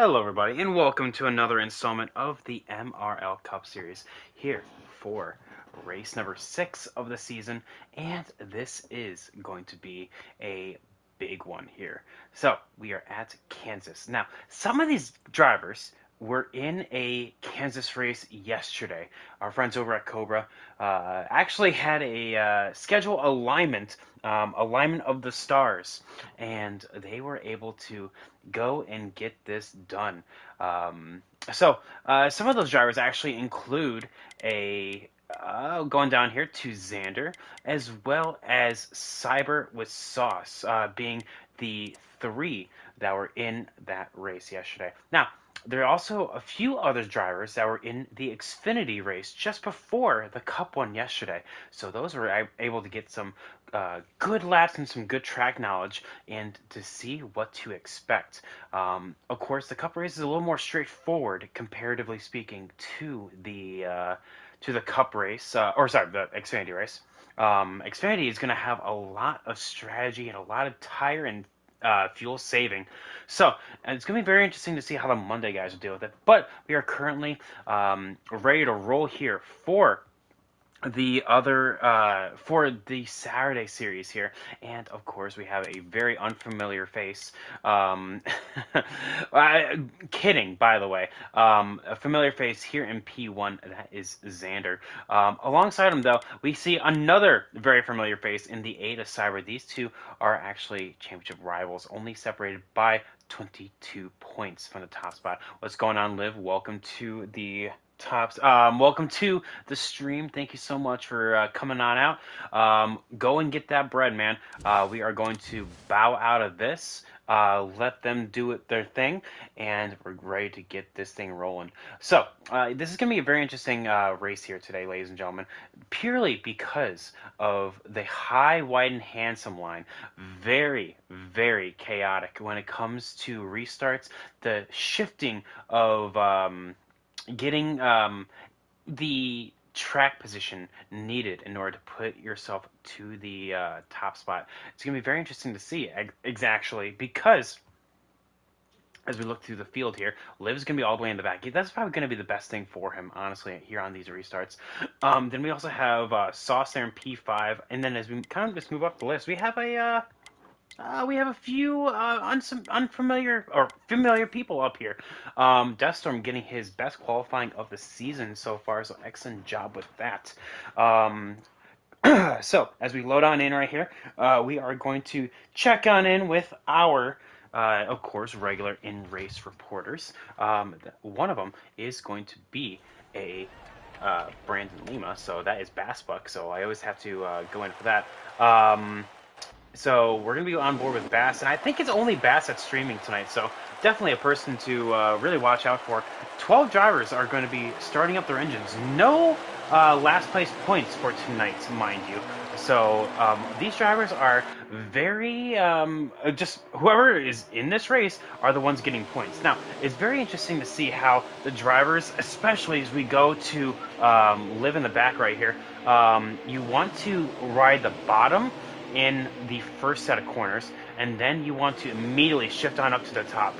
Hello, everybody, and welcome to another installment of the MRL Cup Series here for race number 6 of the season, and this is going to be a big one here. So, we are at Kansas. Now, some of these drivers were in a Kansas race yesterday. Our friends over at Cobra actually had a schedule alignment of the stars, and they were able to go and get this done. Some of those drivers actually include a going down here to Xander, as well as Cyber with Sauce, being the three that were in that race yesterday. Now, there are also a few other drivers that were in the Xfinity race just before the Cup one yesterday. So those were able to get some good laps and some good track knowledge and to see what to expect. Of course, the Cup race is a little more straightforward, comparatively speaking, to the Cup race, the Xfinity race. Xfinity is going to have a lot of strategy and a lot of tire and fuel saving. So it's going to be very interesting to see how the Monday guys will deal with it. But we are currently ready to roll here for the Saturday series here, and of course we have a very unfamiliar face. Kidding, by the way. A familiar face here in P1, that is Xander. Alongside him, though, we see another very familiar face in the Ada Cyber. These two are actually championship rivals, only separated by 22 points from the top spot. What's going on, Liv? Welcome to the Tops. Welcome to the stream. Thank you so much for coming on out. Go and get that bread, man. We are going to bow out of this, let them do their thing, and we're ready to get this thing rolling. So, this is going to be a very interesting race here today, ladies and gentlemen, purely because of the high, wide, and handsome line. Very, very chaotic when it comes to restarts, the shifting of getting the track position needed in order to put yourself to the top spot. It's going to be very interesting to see exactly because as we look through the field here, Liv's going to be all the way in the back. That's probably going to be the best thing for him, honestly, here on these restarts. Then we also have Sauce there in P5, and then as we kind of just move up the list, we have a few unfamiliar or familiar people up here. Deathstorm getting his best qualifying of the season so far, so excellent job with that. So as we load on in right here, we are going to check on in with our, of course, regular in-race reporters. One of them is going to be a Brandon Lima, so that is Bassbuck, so I always have to go in for that. So we're going to be on board with Bass, and I think it's only Bass that's streaming tonight, so definitely a person to really watch out for. 12 drivers are going to be starting up their engines. No last place points for tonight, mind you. So these drivers are very, just whoever is in this race are the ones getting points. Now, it's very interesting to see how the drivers, especially as we go to live in the back right here, you want to ride the bottom in the first set of corners, and then you want to immediately shift on up to the top.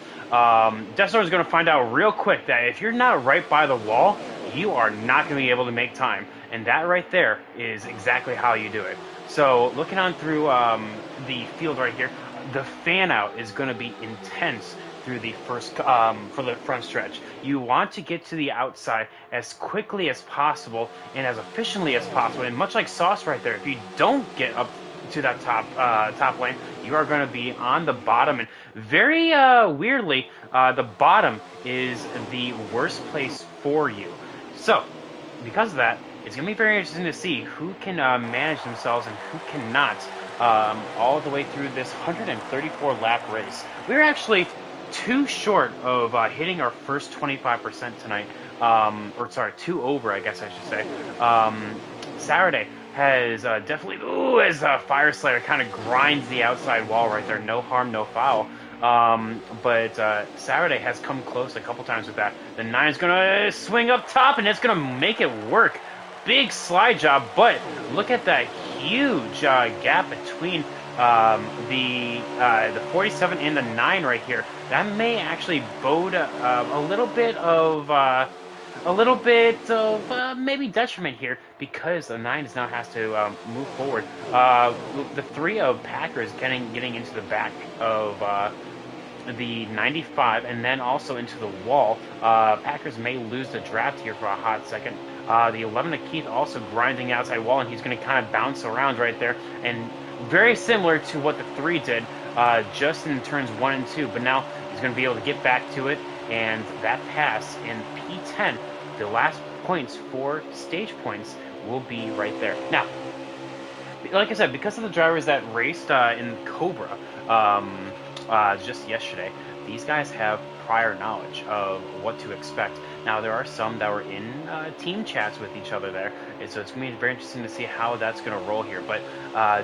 Deathstorm is going to find out real quick that if you're not right by the wall, you are not going to be able to make time, and that right there is exactly how you do it. So looking on through the field right here, the fan out is going to be intense through the first for the front stretch. You want to get to the outside as quickly as possible and as efficiently as possible, and much like Sauce right there, if you don't get up to that top lane, you are going to be on the bottom, and very weirdly, the bottom is the worst place for you. So, because of that, it's going to be very interesting to see who can manage themselves and who cannot all the way through this 134 lap race. We're actually too short of hitting our first 25% tonight, or sorry, two over, I guess I should say. Saturday has definitely, as Fire Slayer kind of grinds the outside wall right there. No harm, no foul. But Saturday has come close a couple times with that. The 9 is going to swing up top, and it's going to make it work. Big slide job, but look at that huge gap between The 47 and the 9 right here, that may actually bode a little bit of maybe detriment here, because the 9 now has to move forward. The 3 of Packers getting into the back of the 95 and then also into the wall. Packers may lose the draft here for a hot second. The 11 of Keith also grinding outside wall, and he's going to kind of bounce around right there, and very similar to what the 3 did just in turns 1 and 2, but now he's going to be able to get back to it, and that pass in P10, the last points for stage points, will be right there. Now, like I said, because of the drivers that raced in Cobra just yesterday, these guys have prior knowledge of what to expect. Now, there are some that were in team chats with each other there, and so it's going to be very interesting to see how that's going to roll here. But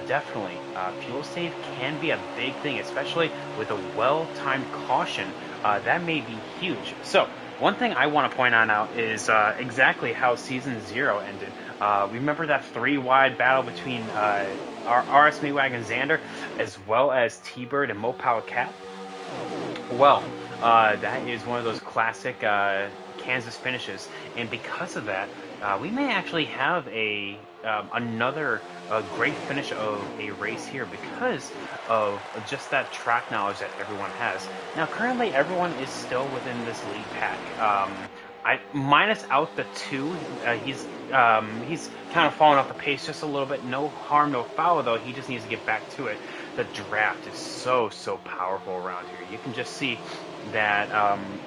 definitely, fuel save can be a big thing, especially with a well-timed caution. That may be huge. So, one thing I want to point out now is exactly how Season 0 ended. Remember that 3-wide battle between RS Maywagon Xander, as well as T-Bird and Mopal Cap? Well, that is one of those classic Kansas finishes, and because of that, we may actually have another great finish of a race here because of just that track knowledge that everyone has. Now, currently, everyone is still within this lead pack. I minus out the 2. He's kind of fallen off the pace just a little bit. No harm, no foul, though. He just needs to get back to it. The draft is so powerful around here. You can just see that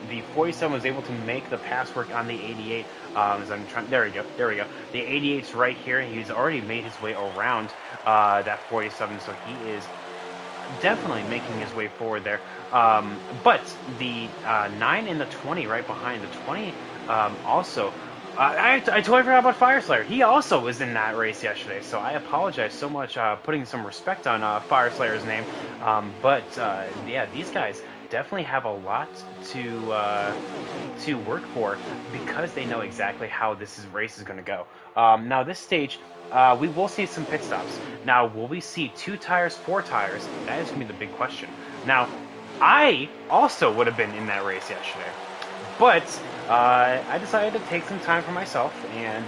the 47 was able to make the pass work on the 88. There we go. The 88's right here. He's already made his way around that 47, so he is definitely making his way forward there. But the 9 and the 20 right behind. The 20 also... I totally forgot about Fire Slayer. He also was in that race yesterday, so I apologize so much putting some respect on Fire Slayer's name. But yeah, these guys definitely have a lot to work for because they know exactly how this race is going to go. Now, this stage, we will see some pit stops. Now, will we see 2 tires, 4 tires? That is going to be the big question. Now, I also would have been in that race yesterday. But I decided to take some time for myself, and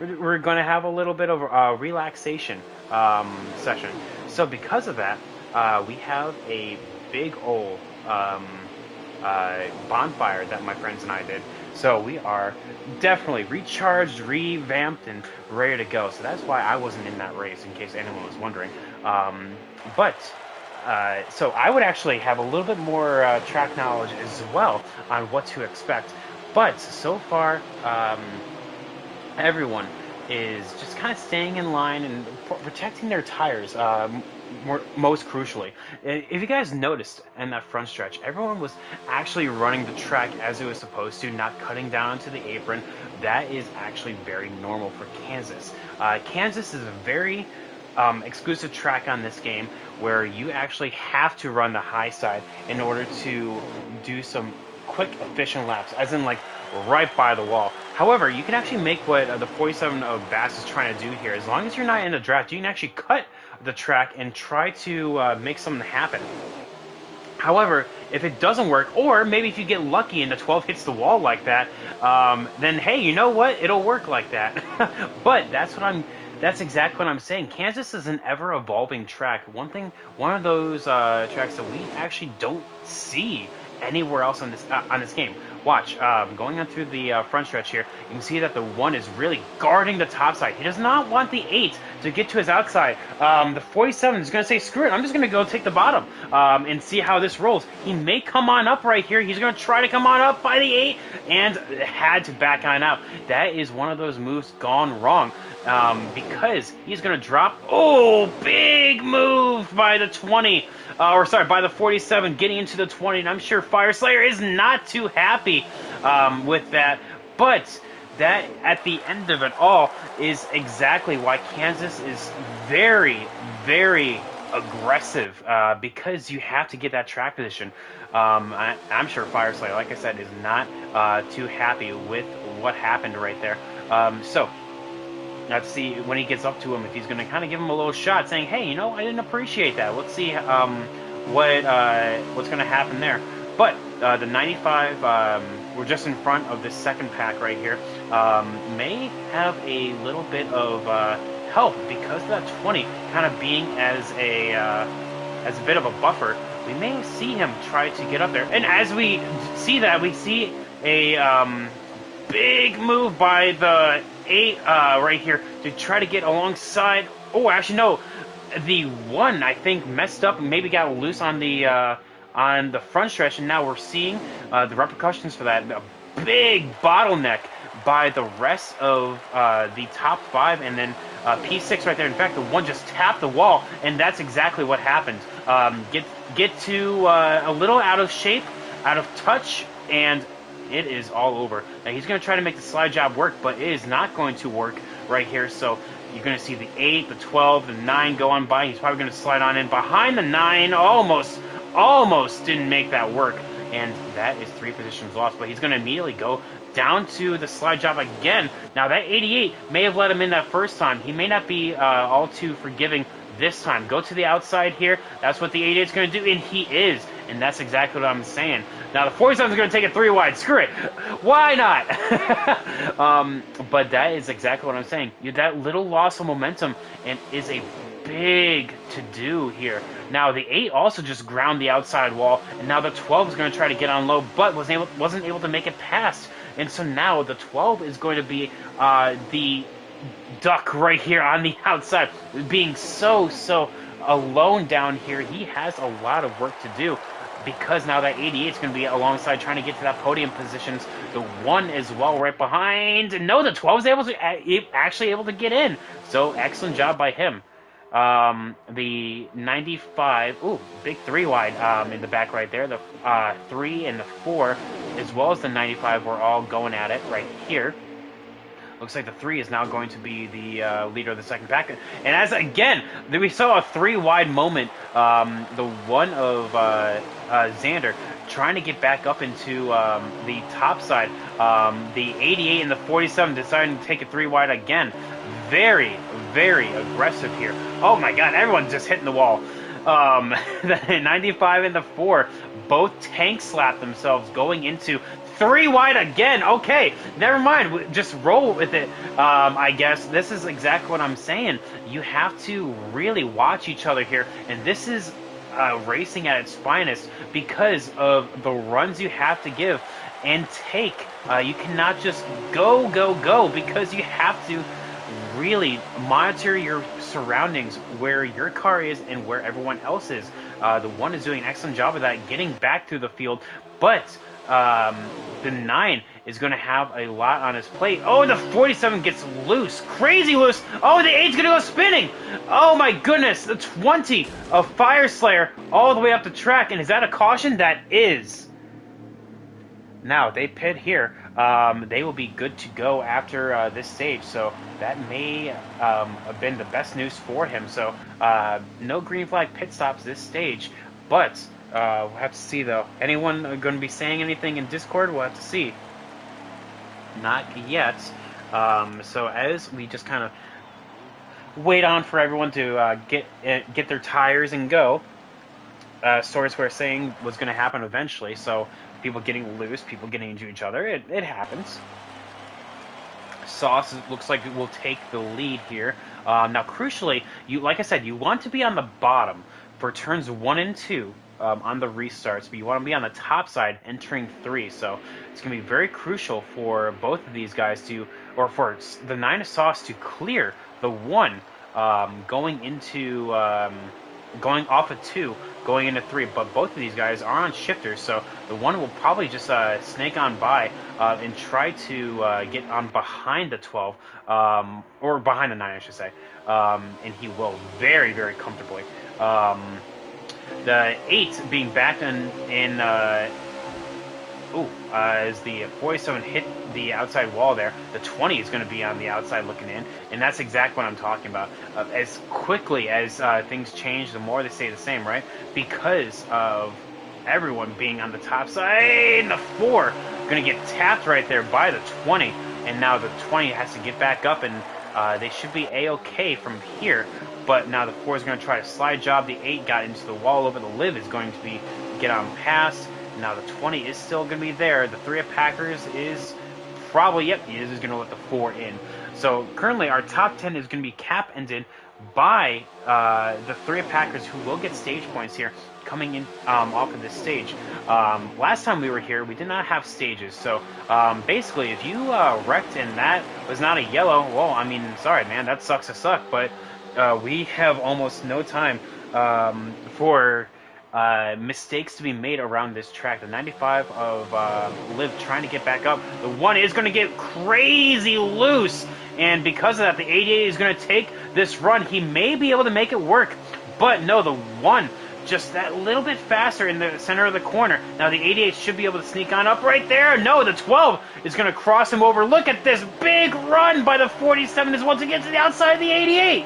we're going to have a little bit of a relaxation session. So because of that, we have a big old bonfire that my friends and I did. So we are definitely recharged, revamped, and ready to go. So that's why I wasn't in that race, in case anyone was wondering. So I would actually have a little bit more track knowledge as well on what to expect. But so far, everyone is just kind of staying in line and protecting their tires, most crucially. If you guys noticed in that front stretch, everyone was actually running the track as it was supposed to, not cutting down to the apron. That is actually very normal for Kansas. Kansas is a very exclusive track on this game where you actually have to run the high side in order to do some quick, efficient laps, as in like right by the wall. However, you can actually make what the 47 of Bass is trying to do here. As long as you're not in the draft, you can actually cut the track and try to make something happen. However, if it doesn't work, or maybe if you get lucky and the 12 hits the wall like that, then hey, you know what? It'll work like that. But that's exactly what I'm saying. Kansas is an ever-evolving track. One of those tracks that we actually don't see anywhere else on this game. Watch, going on through the front stretch here, you can see that the 1 is really guarding the top side. He does not want the 8 to get to his outside. The 47 is going to say, screw it, I'm just going to go take the bottom and see how this rolls. He may come on up right here. He's going to try to come on up by the 8 and had to back on out. That is one of those moves gone wrong. Because he's going to drop. Oh, big move by the 20. By the 47, getting into the 20. And I'm sure Fire Slayer is not too happy with that. But that, at the end of it all, is exactly why Kansas is very, very aggressive. Because you have to get that track position. I'm sure Fire Slayer, like I said, is not too happy with what happened right there. Let's see when he gets up to him if he's going to kind of give him a little shot, saying, "Hey, you know, I didn't appreciate that. Let's see what's going to happen there." But the 95, we're just in front of this second pack right here, may have a little bit of help because of that 20 kind of being as a bit of a buffer. We may see him try to get up there, and as we see that, we see a big move by the 8 right here to try to get alongside. Oh, actually no, the 1 I think messed up and maybe got loose on the front stretch, and now we're seeing the repercussions for that. A big bottleneck by the rest of the top 5, and then P6 right there. In fact, the 1 just tapped the wall, and that's exactly what happened. Get to a little out of shape, out of touch, and it is all over. Now he's going to try to make the slide job work, but it is not going to work right here. So you're going to see the 8, the 12, the 9 go on by. He's probably going to slide on in behind the 9. Almost didn't make that work, and that is 3 positions lost. But he's going to immediately go down to the slide job again. Now that 88 may have let him in that first time. He may not be all too forgiving this time. Go to the outside here. That's what the 88 is going to do, and he is. And that's exactly what I'm saying. Now the 47 is going to take it 3 wide. Screw it. Why not? But that is exactly what I'm saying. That little loss of momentum and is a big to do here. Now the 8 also just ground the outside wall, and now the 12 is going to try to get on low, but wasn't able to make it past. And so now the 12 is going to be the duck right here on the outside, being so alone down here. He has a lot of work to do, because now that 88 is going to be alongside trying to get to that podium positions. The 1 as well right behind. No, the 12 is actually able to get in. So excellent job by him. The 95, ooh, big 3 wide in the back right there. The 3 and the 4, as well as the 95, were all going at it right here. Looks like the 3 is now going to be the leader of the second pack. And as, again, we saw a 3 wide moment, the 1 of Xander trying to get back up into the top side. The 88 and the 47 deciding to take a 3 wide again. Very, very aggressive here. Oh my god, everyone's just hitting the wall. The 95 and the 4 both tank slap themselves going into 3 wide again. Okay, never mind. Just roll with it, I guess. This is exactly what I'm saying. You have to really watch each other here. And this is racing at its finest because of the runs you have to give and take. You cannot just go, because you have to really monitor your surroundings, where your car is and where everyone else is. The 1 is doing an excellent job of that, getting back through the field, but the 9 is going to have a lot on his plate. Oh, the 47 gets loose, crazy loose. Oh, the 8's going to go spinning. Oh my goodness, the 20 of Fire Slayer all the way up the track, and is that a caution? That is. Now, they pit here. They will be good to go after this stage, so that may have been the best news for him. So, no green flag pit stops this stage, but we'll have to see, though. Anyone going to be saying anything in Discord? We'll have to see. Not yet. So, as we just kind of wait on for everyone to get their tires and go, Swords were saying was going to happen eventually, so people getting loose, people getting into each other, it happens. Sauce looks like it will take the lead here. Now, crucially, like I said, you want to be on the bottom for turns 1 and 2 on the restarts, but you want to be on the top side entering 3. So it's going to be very crucial for both of these guys to, or for the 9 of Sauce to clear the 1 going into going off of 2, going into 3, but both of these guys are on shifters, so the 1 will probably just snake on by and try to get on behind the 12, or behind the 9, I should say, and he will very, very comfortably. The 8 being backed in as the 47 hit the outside wall there, the 20 is going to be on the outside looking in, and that's exactly what I'm talking about. As quickly as things change, the more they stay the same, right? Because of everyone being on the top side, the 4 going to get tapped right there by the 20, and now the 20 has to get back up and They should be A-okay from here, but now the 4 is going to try to slide job. The 8 got into the wall over. The Liv is going to be get on past. Now the 20 is still going to be there. The 3 of Packers is probably, yep, he is going to let the 4 in. So currently our top 10 is going to be cap-ended by the 3 of Packers, who will get stage points here coming in off of this stage. Last time we were here, we did not have stages. So basically, if you wrecked and that was not a yellow, well, I mean, sorry, man, that sucks to suck. But we have almost no time for mistakes to be made around this track. The 95 of Liv trying to get back up. The 1 is going to get crazy loose. And because of that, the 88 is going to take this run. He may be able to make it work. But no, the 1 just that little bit faster in the center of the corner. Now the 88 should be able to sneak on up right there. No, the 12 is going to cross him over. Look at this big run by the 47 as well to get to the outside of the 88.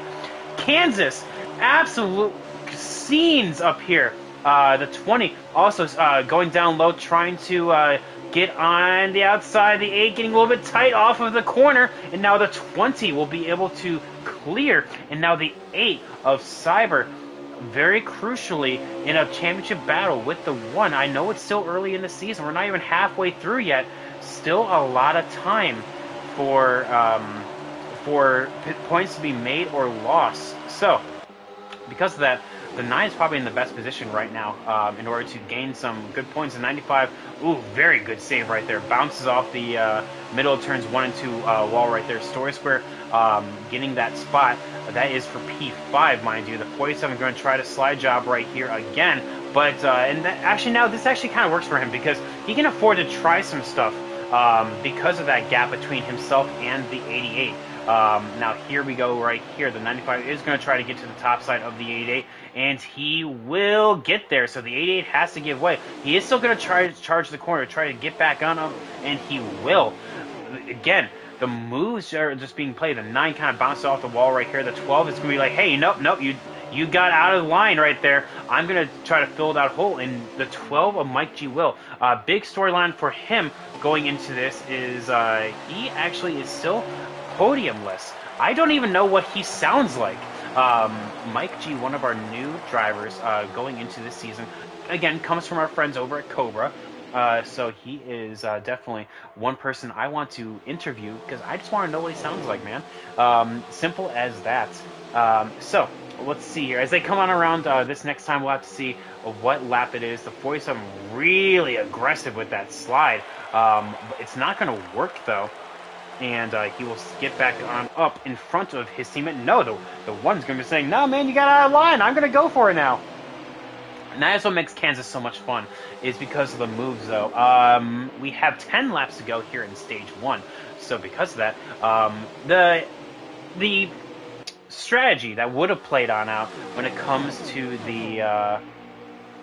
Kansas, absolute scenes up here. The 20 also going down low, trying to get on the outside. The 8 getting a little bit tight off of the corner. And now the 20 will be able to clear. And now the 8 of Cyber, very crucially, in a championship battle with the 1. I know it's still early in the season. We're not even halfway through yet. Still a lot of time for points to be made or lost. So, because of that, the 9 is probably in the best position right now in order to gain some good points. The 95, ooh, very good save right there. Bounces off the middle of turns 1 and 2 wall right there. Story Square getting that spot. That is for P5, mind you. The 47 going to try to slide job right here again. But, actually now, this actually kind of works for him because he can afford to try some stuff because of that gap between himself and the 88. Now here we go right here. The 95 is going to try to get to the top side of the 88, and he will get there. So the 88 has to give way. He is still going to try to charge the corner, try to get back on him, and he will. Again, the moves are just being played. The 9 kind of bounces off the wall right here. The 12 is going to be like, hey, nope, you got out of line right there. I'm going to try to fill that hole. And the 12 of Mike G. Will. Big storyline for him going into this is he actually is still podiumless. I don't even know what he sounds like. Mike G, one of our new drivers going into this season, again, comes from our friends over at Cobra. So he is definitely one person I want to interview because I just want to know what he sounds like, man. Simple as that. So let's see here. As they come on around this next time, we'll have to see what lap it is. The 47 really aggressive with that slide. It's not going to work, though. And he will get back on up in front of his teammate. No, the 1's going to be saying, no, man, you got out of line. I'm going to go for it now. And that's what makes Kansas so much fun, is because of the moves, though. We have 10 laps to go here in Stage 1. So because of that, the strategy that would have played on out when it comes to the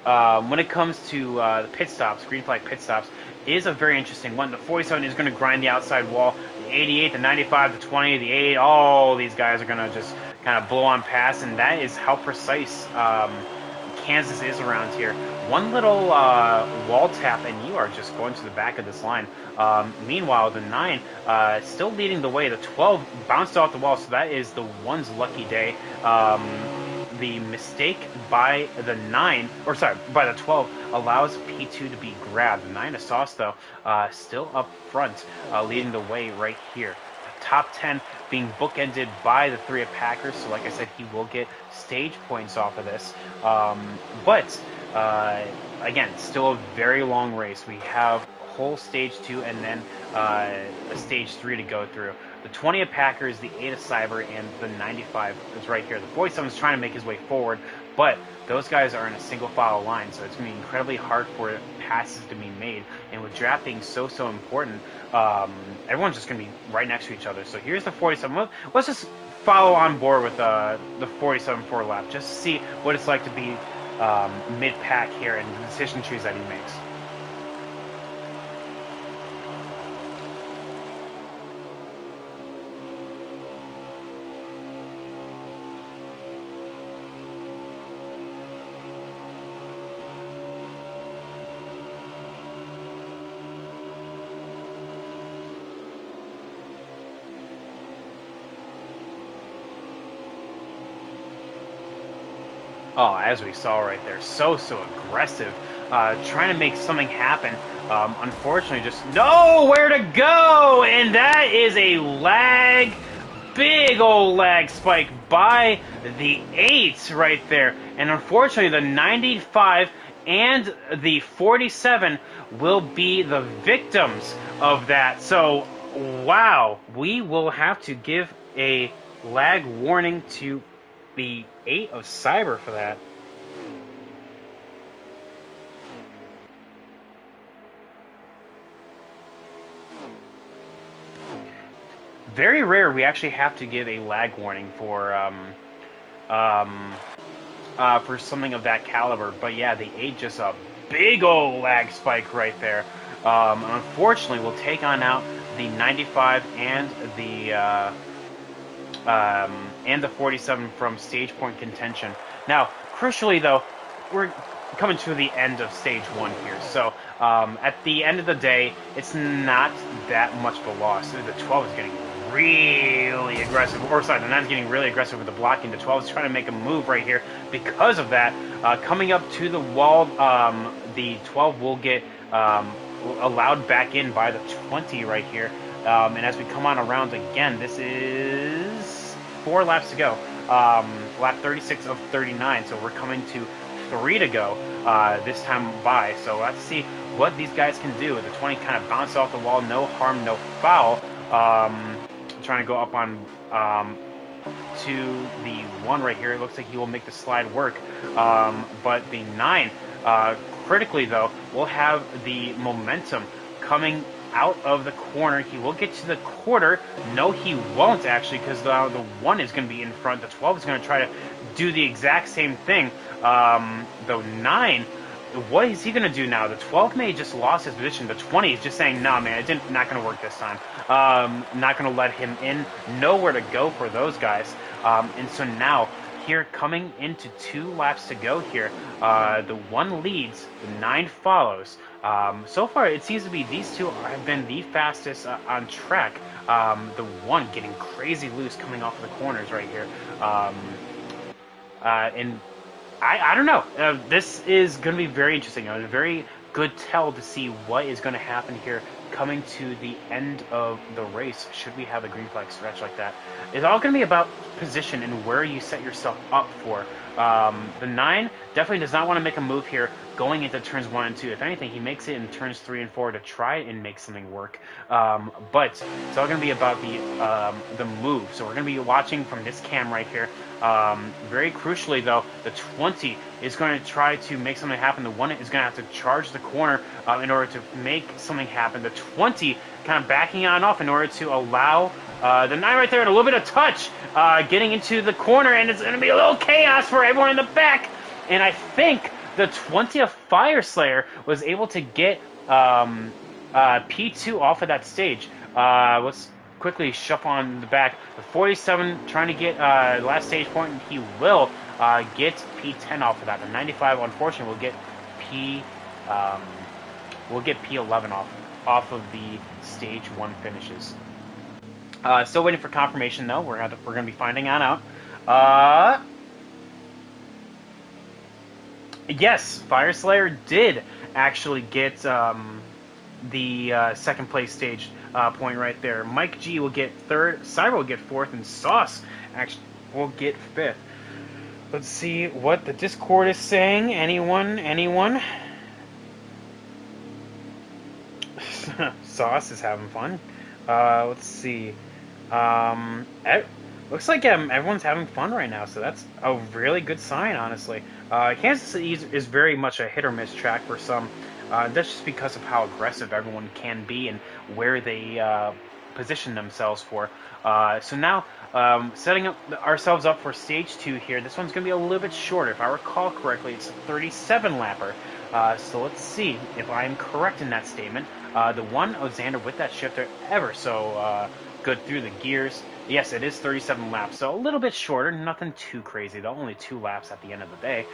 the pit stops, green flag pit stops, is a very interesting one. The 47 is going to grind the outside wall. The 88, the 95, the 20, the 8, all these guys are going to just kind of blow on past, and that is how precise Kansas is around here. One little wall tap, and you are just going to the back of this line. Meanwhile, the 9 still leading the way. The 12 bounced off the wall, so that is the 1's lucky day. The mistake by the 9, or sorry, by the 12, allows P2 to be grabbed. The 9 of Sauce, though, still up front, leading the way right here. The top 10 being bookended by the 3 of Packers, so like I said, he will get stage points off of this. But again, still a very long race. We have whole stage 2 and then a stage 3 to go through. The 20 of Packers, the 8 of Cyber, and the 95 is right here. The 47 is trying to make his way forward, but those guys are in a single file line, so it's going to be incredibly hard for passes to be made. And with draft being so important, everyone's just going to be right next to each other. So here's the 47. Let's just follow on board with the 47 for a lap, just to see what it's like to be mid-pack here and the decision trees that he makes. Oh, as we saw right there, so aggressive, trying to make something happen. Unfortunately, just nowhere to go, and that is a lag, big old lag spike by the 8 right there. And unfortunately, the 95 and the 47 will be the victims of that. So, wow, we will have to give a lag warning to the 8 of Cyber for that. Very rare we actually have to give a lag warning for something of that caliber. But yeah, the 8 just a big old lag spike right there. Unfortunately, we'll take on out the 95 and the 47 from stage point contention. Now, crucially though, we're coming to the end of stage 1 here. So at the end of the day, it's not that much of a loss. The 12 is getting really aggressive, or sorry, the 9 is getting really aggressive with the blocking. The 12 is trying to make a move right here because of that. Coming up to the wall, the 12 will get allowed back in by the 20 right here. And as we come on around again, this is 4 laps to go. Lap 36 of 39, so we're coming to 3 to go this time by. So let's see what these guys can do. The 20 kind of bounced off the wall, no harm, no foul. Trying to go up on to the 1 right here. It looks like he will make the slide work. But the 9, critically though, will have the momentum coming out of the corner. He will get to the quarter. No, he won't actually, because the 1 is going to be in front. The 12 is going to try to do the exact same thing. The 9, what is he going to do now? The 12 may just lost his position. The 20 is just saying, nah, man, it's not going to work this time. Not going to let him in. Nowhere to go for those guys. And so now, here coming into 2 laps to go here, the 1 leads, the 9 follows. So far, it seems to be these 2 have been the fastest on track. The 1 getting crazy loose coming off of the corners right here. And I don't know. This is going to be very interesting. A very good tell to see what is going to happen here coming to the end of the race, should we have a green flag stretch like that. It's all going to be about position and where you set yourself up for. The 9 definitely does not want to make a move here going into turns 1 and 2. If anything, he makes it in turns 3 and 4 to try and make something work. But it's all going to be about the move. So we're going to be watching from this cam right here. Very crucially, though, the 20 is going to try to make something happen. The 1 is going to have to charge the corner in order to make something happen. The 20 kind of backing on off in order to allow the 9 right there and a little bit of touch getting into the corner, and it's going to be a little chaos for everyone in the back. And I think the 20 of Fire Slayer was able to get P2 off of that stage. Let's quickly shuffle on the back. The 47 trying to get the last stage point, and he will get P10 off of that. The 95, unfortunately, will get P11 off of the stage 1 finishes. Still waiting for confirmation though. We're gonna be finding out. Yes, Fire Slayer did actually get the second place stage point right there. Mike G will get 3rd, Cyber will get 4th, and Sauce actually will get 5th. Let's see what the Discord is saying. Anyone? Sauce is having fun. Let's see. Looks like everyone's having fun right now, so that's a really good sign, honestly. Kansas City is very much a hit-or-miss track for some. That's just because of how aggressive everyone can be and where they position themselves for. So now, setting ourselves up for stage 2 here. This one's going to be a little bit shorter. If I recall correctly, it's a 37 lapper. So let's see if I'm correct in that statement. The 1 of Xander with that shifter ever so good through the gears. Yes, it is 37 laps, so a little bit shorter. Nothing too crazy, though. Only 2 laps at the end of the day.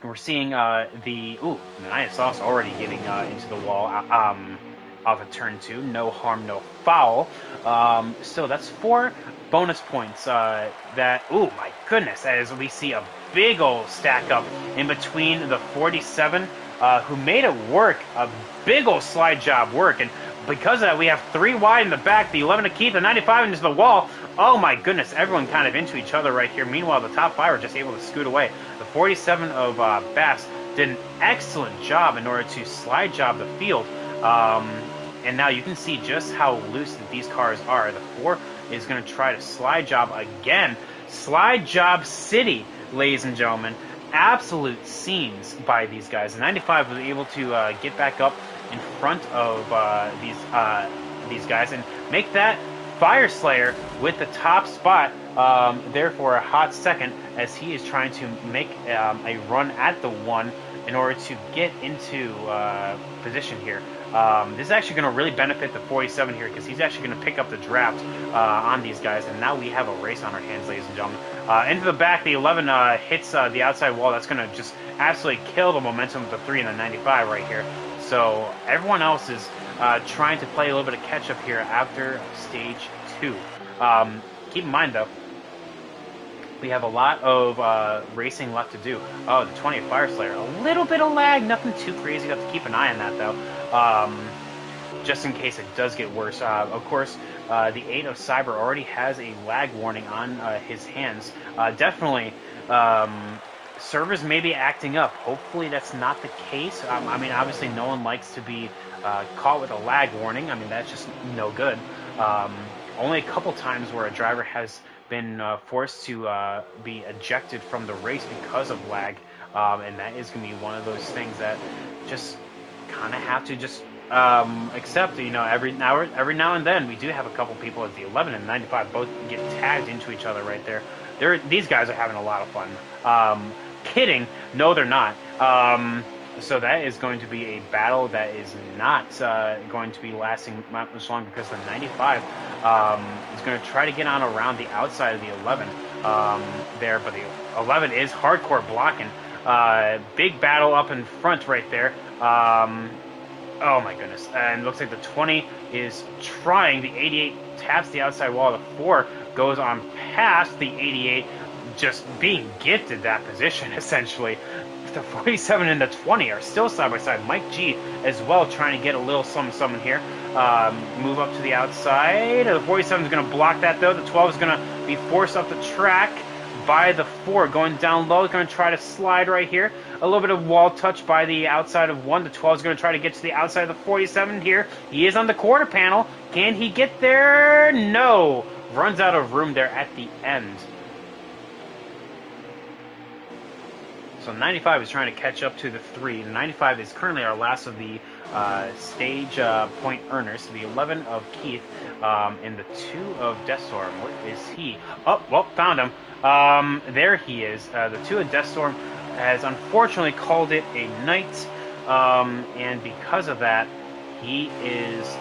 We're seeing the Nia Sauce already getting into the wall. off of turn 2. No harm, no foul. So that's 4 bonus points. That, oh my goodness, as we see a big old stack up in between the 47, who made it work, a big old slide job work. And because of that, we have 3 wide in the back, the 11 to Keith, the 95 into the wall. Oh my goodness, everyone kind of into each other right here. Meanwhile, the top 5 are just able to scoot away. The 47 of Bass did an excellent job in order to slide job the field. And now you can see just how loose these cars are. The 4 is going to try to slide job again. Slide job city, ladies and gentlemen. Absolute scenes by these guys. The 95 was able to get back up in front of these guys and make that Fire Slayer with the top spot there for a hot second, as he is trying to make a run at the 1 in order to get into position here. This is actually going to really benefit the 47 here, because he's actually going to pick up the draft on these guys, and now we have a race on our hands, ladies and gentlemen. Into the back, the 11 hits the outside wall. That's going to just absolutely kill the momentum of the 3 and the 95 right here. So everyone else is trying to play a little bit of catch-up here after stage 2. Keep in mind, though, we have a lot of racing left to do. Oh, the 20 of Fire Slayer. A little bit of lag. Nothing too crazy. You have to keep an eye on that, though. Just in case it does get worse. Of course, the 8 of Cyber already has a lag warning on his hands. Definitely, servers may be acting up. Hopefully that's not the case. I mean, obviously no one likes to be caught with a lag warning. I mean, that's just no good. Only a couple times where a driver has been forced to be ejected from the race because of lag, and that is going to be one of those things that just kind of have to just accept. You know, every now and then we do have a couple people at the 11 and 95 both get tagged into each other right there. These guys are having a lot of fun. Kidding? No, they're not. So that is going to be a battle that is not going to be lasting much longer, because the 95 is going to try to get on around the outside of the 11 there, but the 11 is hardcore blocking. Big battle up in front right there. Oh my goodness. And it looks like the 20 is trying. The 88 taps the outside wall. The 4 goes on past the 88, just being gifted that position, essentially. The 47 and the 20 are still side by side. Mike G as well, trying to get a little something here. Move up to the outside. The 47 is going to block that, though. The 12 is going to be forced up the track by the 4. Going down low, is going to try to slide right here. A little bit of wall touch by the outside of 1. The 12 is going to try to get to the outside of the 47 here. He is on the quarter panel. Can he get there? No. Runs out of room there at the end. So 95 is trying to catch up to the 3. The 95 is currently our last of the stage point earners. The 11 of Keith and the 2 of Deathstorm. What is he? Oh, well, found him. There he is. The 2 of Deathstorm has unfortunately called it a night. And because of that, he is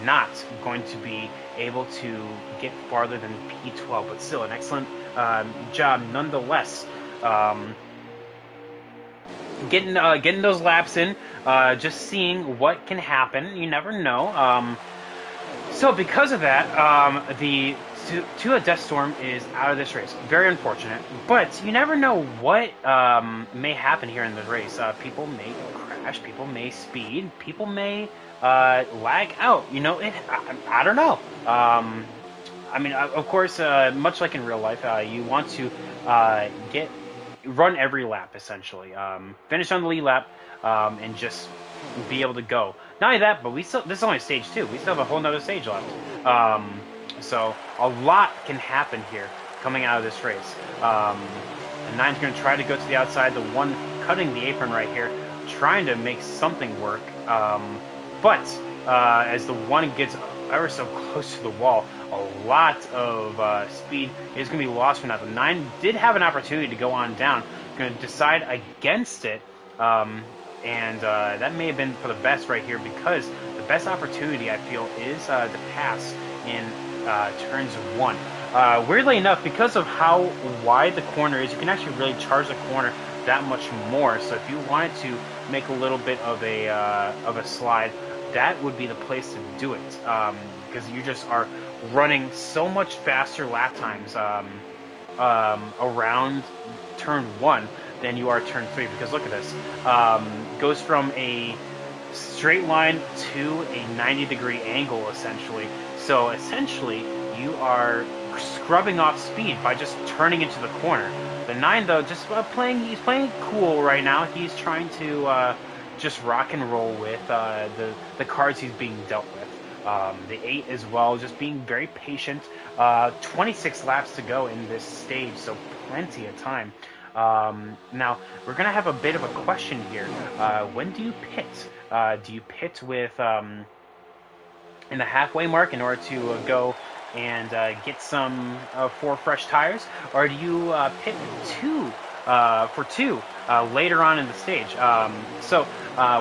not going to be able to get farther than P12. But still, an excellent job nonetheless. Getting those laps in, just seeing what can happen. You never know. So because of that, the 2 of Deathstorm is out of this race. Very unfortunate, but you never know what may happen here in the race. People may crash, people may speed, people may lag out. You know, I don't know. I mean, of course, much like in real life, you want to run every lap, essentially. Finish on the lead lap, and just be able to go. Not only that, but this is only stage 2. We still have a whole nother stage left. So a lot can happen here coming out of this race. The 9's going to try to go to the outside. The 1 cutting the apron right here, trying to make something work. But as the 1 gets ever so close to the wall, a lot of speed is going to be lost from that. The 9 did have an opportunity to go on down, going to decide against it, and that may have been for the best right here, because the best opportunity, I feel, is to pass in turns 1. Weirdly enough, because of how wide the corner is, you can actually really charge the corner that much more. So if you wanted to make a little bit of a slide, that would be the place to do it, because you just are running so much faster lap times around turn 1 than you are turn 3. Because look at this, goes from a straight line to a 90-degree angle essentially. So essentially, you are scrubbing off speed by just turning into the corner. The 9 though, just he's playing cool right now. He's trying to just rock and roll with the cards he's being dealt with. The 8 as well, just being very patient. 26 laps to go in this stage, so plenty of time. Now, we're going to have a bit of a question here. When do you pit? Do you pit with in the halfway mark in order to go and get some 4 fresh tires? Or do you pit for 2 later on in the stage?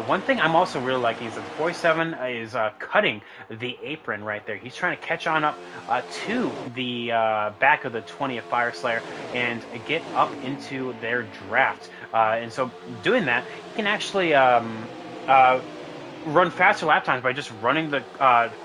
One thing I'm also really liking is that the 47 is cutting the apron right there. He's trying to catch on up to the back of the 20 of Fire Slayer and get up into their draft. And so doing that, he can actually run faster lap times by just running the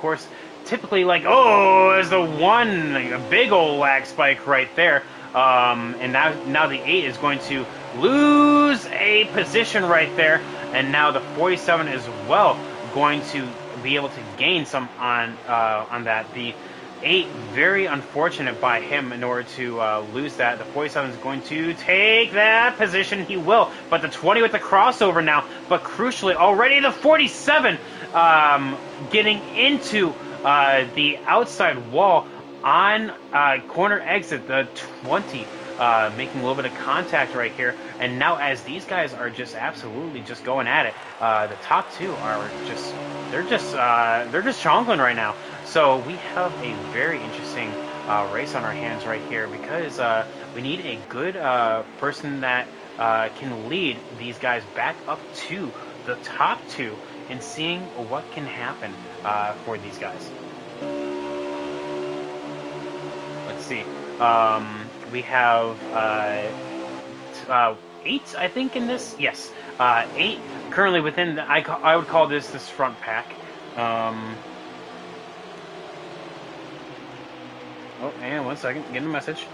course. Typically, like, oh, there's the one, like, a big old lag spike right there. And now the 8 is going to lose a position right there, and now the 47 as well going to be able to gain some on that. The 8, very unfortunate by him in order to lose that. The 47 is going to take that position. He will, but the 20 with the crossover now. But crucially, already the 47 getting into the outside wall on corner exit. The 20 making a little bit of contact right here. And now as these guys are just absolutely just going at it, the top 2 are just they're just chonking right now. So we have a very interesting race on our hands right here, because we need a good person that can lead these guys back up to the top 2 and seeing what can happen for these guys. Let's see. We have 8, I think, in this. Yes, 8 currently within. I would call this front pack. Oh, and 1 second, getting a message.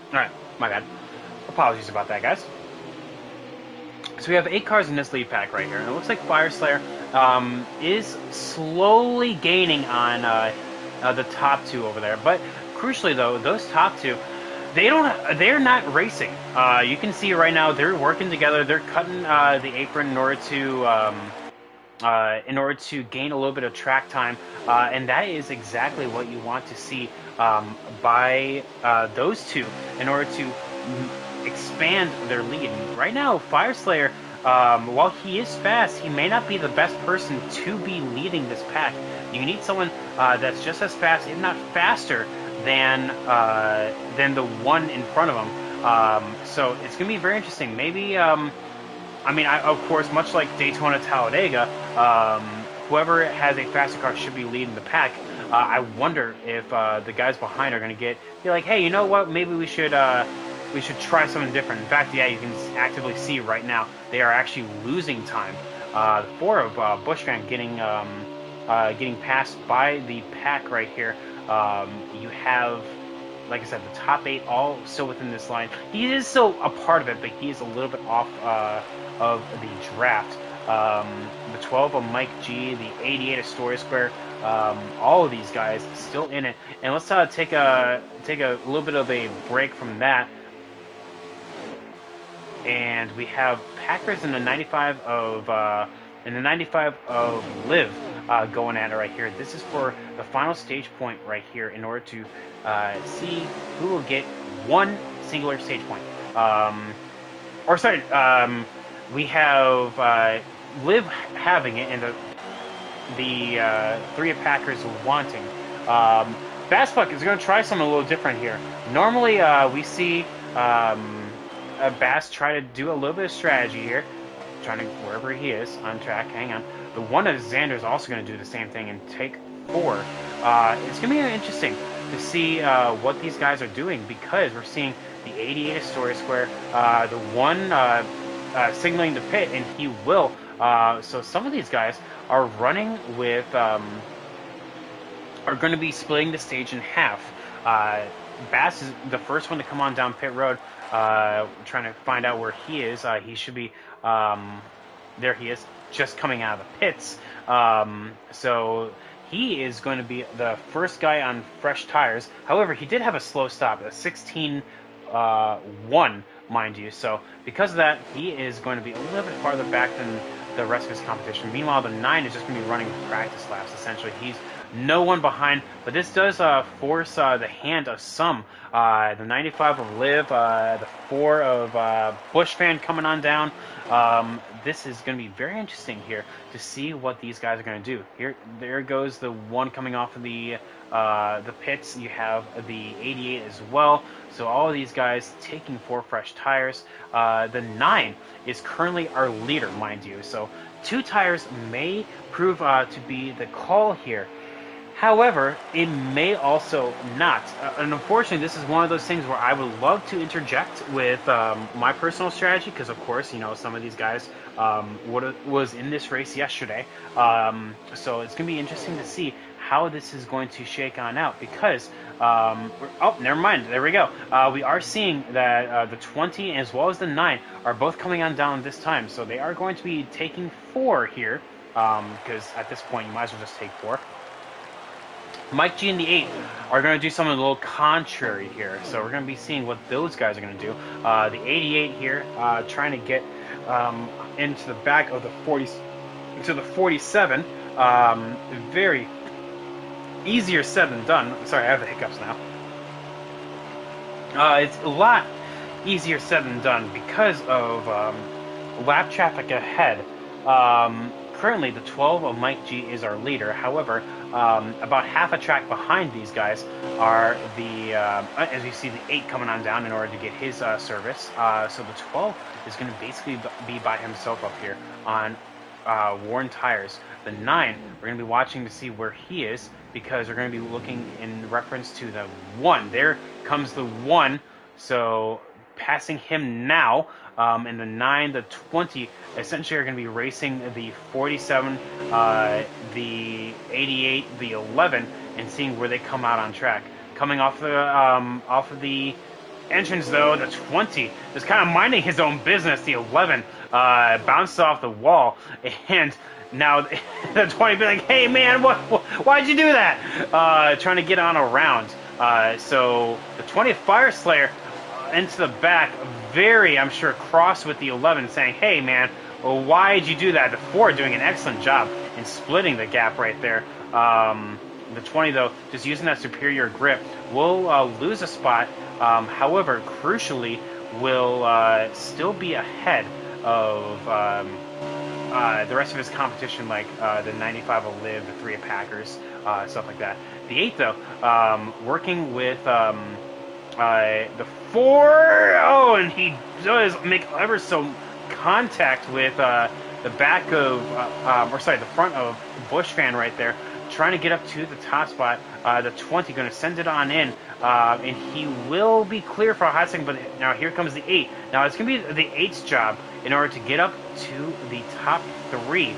Alright, my bad. Apologies about that, guys. So we have 8 cars in this lead pack right here, and it looks like Fire Slayer is slowly gaining on the top 2 over there. But crucially, though, those top 2, they're not racing. You can see right now they're working together. They're cutting the apron in order to gain a little bit of track time, and that is exactly what you want to see by those 2 in order to expand their lead. And right now, Fire Slayer, while he is fast, he may not be the best person to be leading this pack. You need someone that's just as fast, if not faster, than the one in front of him. So it's going to be very interesting. Maybe, of course, much like Daytona Talladega, whoever has a faster car should be leading the pack. I wonder if the guys behind are going to be like, hey, you know what? Maybe we should try something different. In fact, yeah, you can actively see right now they are actually losing time. 4 of Bushman getting passed by the pack right here. You have, like I said, the top 8 all still within this line. He is still a part of it, but he is a little bit off of the draft. The 12 of Mike G, the 88 of Story Square, all of these guys still in it. And let's take a little bit of a break from that. And we have Packers in the 95 of Liv going at it right here. This is for the final stage point right here in order to see who will get one singular stage point. We have Liv having it and the 3 of Packers wanting. Fastpuck is going to try something a little different here. Normally we see Bass try to do a little bit of strategy here, trying to, wherever he is on track, hang on. The 1 of Xander is also going to do the same thing and take 4. It's going to be interesting. to see what these guys are doing, because we're seeing the 88 Astoria Square, the one signaling the pit, and he will. So some of these guys are running with, are going to be splitting the stage in half. Bass is the first one to come on down pit road. Trying to find out where he is. He should be, there he is, just coming out of the pits. So he is going to be the first guy on fresh tires. However, he did have a slow stop, a 16-1, mind you. So because of that, he is going to be a little bit farther back than the rest of his competition. Meanwhile, the 9 is just going to be running practice laps, essentially. He's no one behind, but this does force the hand of some. The 95 of Liv, the 4 of Bush fan coming on down. This is going to be very interesting here to see what these guys are going to do. There goes the one coming off of the pits. You have the 88 as well. So all of these guys taking 4 fresh tires. The 9 is currently our leader, mind you. So 2 tires may prove to be the call here. However, it may also not. And unfortunately, this is one of those things where I would love to interject with my personal strategy, because, of course, you know, some of these guys was in this race yesterday. So it's going to be interesting to see how this is going to shake on out, because, oh, never mind, there we go. We are seeing that the 20 as well as the 9 are both coming on down this time. So they are going to be taking 4 here, because at this point, you might as well just take 4. Mike G and the 8 are going to do something a little contrary here. So we're going to be seeing what those guys are going to do. The 88 here trying to get into the back of the 40, to the 47. Very easier said than done. Sorry, I have the hiccups now. It's a lot easier said than done because of lap traffic ahead. Currently, the 12 of Mike G is our leader. However, about half a track behind these guys are the, as you see, the 8 coming on down in order to get his service. So the 12 is going to basically be by himself up here on worn tires. The 9, we're going to be watching to see where he is, because we're going to be looking in reference to the 1. There comes the 1. So passing him now. And the 9, the 20, essentially are going to be racing the 47, the 88, the 11, and seeing where they come out on track. Coming off of the entrance, though, the 20 is kind of minding his own business. The 11 bounced off the wall, and now the 20 be like, "Hey man, why'd you do that?" Trying to get on a round. So the 20th Fire Slayer into the back, very, I'm sure, cross with the 11, saying, "Hey man, why did you do that?" The 4 doing an excellent job in splitting the gap right there. The 20, though, just using that superior grip, will lose a spot. However, crucially, will still be ahead of the rest of his competition, like the 95 will live, the 3 of Packers, stuff like that. The 8, though, working with the 4, oh, and he does make ever so contact with the back of, or sorry, the front of Bush fan right there, trying to get up to the top spot. The 20 going to send it on in, and he will be clear for a hot second, but now here comes the 8. Now it's going to be the 8's job in order to get up to the top 3.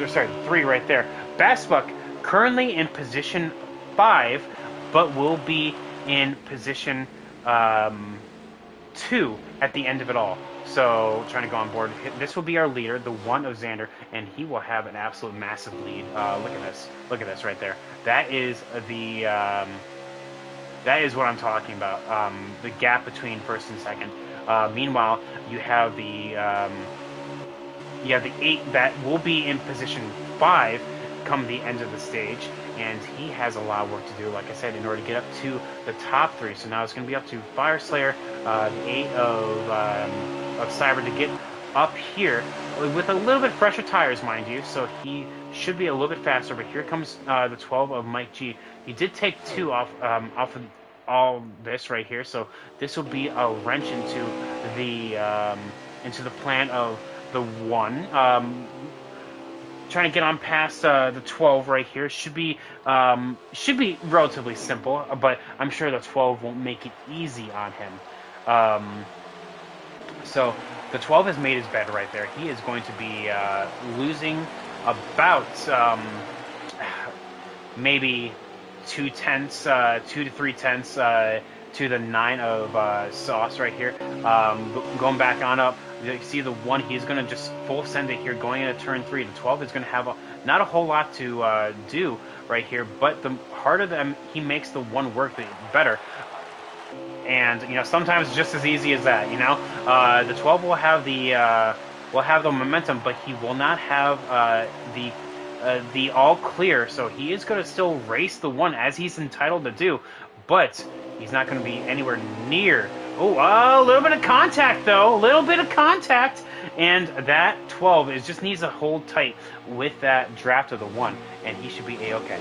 Sorry, 3 right there. Bassbuck currently in position 5, but will be in position 2 at the end of it all. So trying to go on board. This will be our leader, the 1 of Xander, and he will have an absolute massive lead. Look at this. Look at this right there. That is the that is what I'm talking about. The gap between first and second. Meanwhile, you have the 8 that will be in position 5 come the end of the stage, and he has a lot of work to do, like I said, in order to get up to the top 3. So now it's going to be up to Fire Slayer, the 8 of Cyber to get up here with a little bit fresher tires, mind you. So he should be a little bit faster. But here comes the 12 of Mike G. He did take 2 off of all this right here. So this will be a wrench into the plan of the 1. trying to get on past the 12 right here. Should be relatively simple, but I'm sure the 12 won't make it easy on him. So the 12 has made his bed right there. He is going to be losing about maybe 2/10, 2 to 3/10 to the 9 of sauce right here. Going back on up, you see the 1. He's going to just full send it here. Going into turn 3, the 12 is going to have not a whole lot to do right here, but the harder that he makes the 1 work, the better. And sometimes just as easy as that. The 12 will have the momentum, but he will not have the all clear. So he is going to still race the 1 as he's entitled to do, but he's not going to be anywhere near. Oh, a little bit of contact though, a little bit of contact, and that 12 just needs to hold tight with that draft of the 1, and he should be a-okay.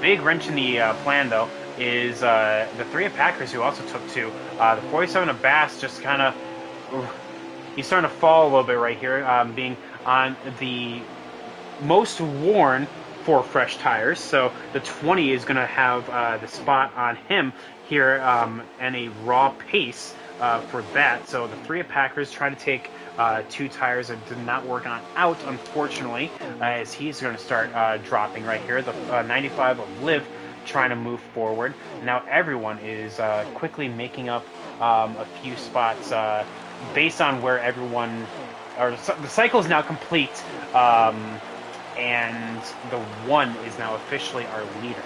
Big wrench in the plan though is the 3 of Packers, who also took 2. The 47 of Bass just kind of, he's starting to fall a little bit right here, being on the most worn for fresh tires. So the 20 is going to have the spot on him here, and a raw pace for that. So the 3 of Packers trying to take 2 tires that did not work out, unfortunately, as he's going to start dropping right here. The 95 of Liv trying to move forward. Now everyone is quickly making up a few spots based on where everyone, or the cycle is now complete, and the 1 is now officially our leader.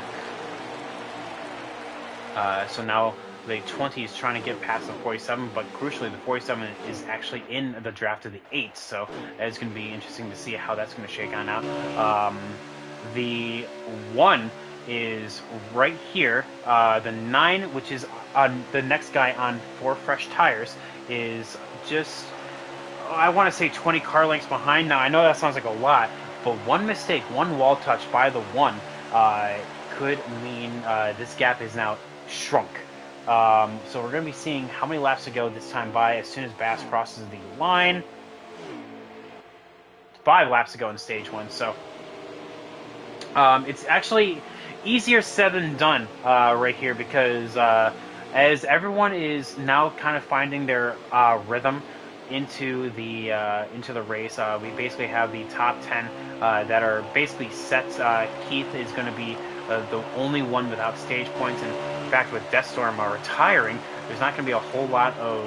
So now the 20 is trying to get past the 47, but crucially the 47 is actually in the draft of the 8, so it's going to be interesting to see how that's going to shake on out. The 1 is right here. The 9, which is on the next guy on 4 fresh tires, is just, I want to say 20 car lengths behind. Now I know that sounds like a lot, but 1 mistake, 1 wall touch by the 1 could mean this gap is now shrunk. So we're going to be seeing how many laps to go this time by as soon as Bass crosses the line. 5 laps to go in stage 1, so it's actually easier said than done right here, because as everyone is now kind of finding their rhythm into the race, we basically have the top 10 that are basically set. Keith is going to be the only one without stage points, and in fact with Deathstorm retiring, there's not going to be a whole lot of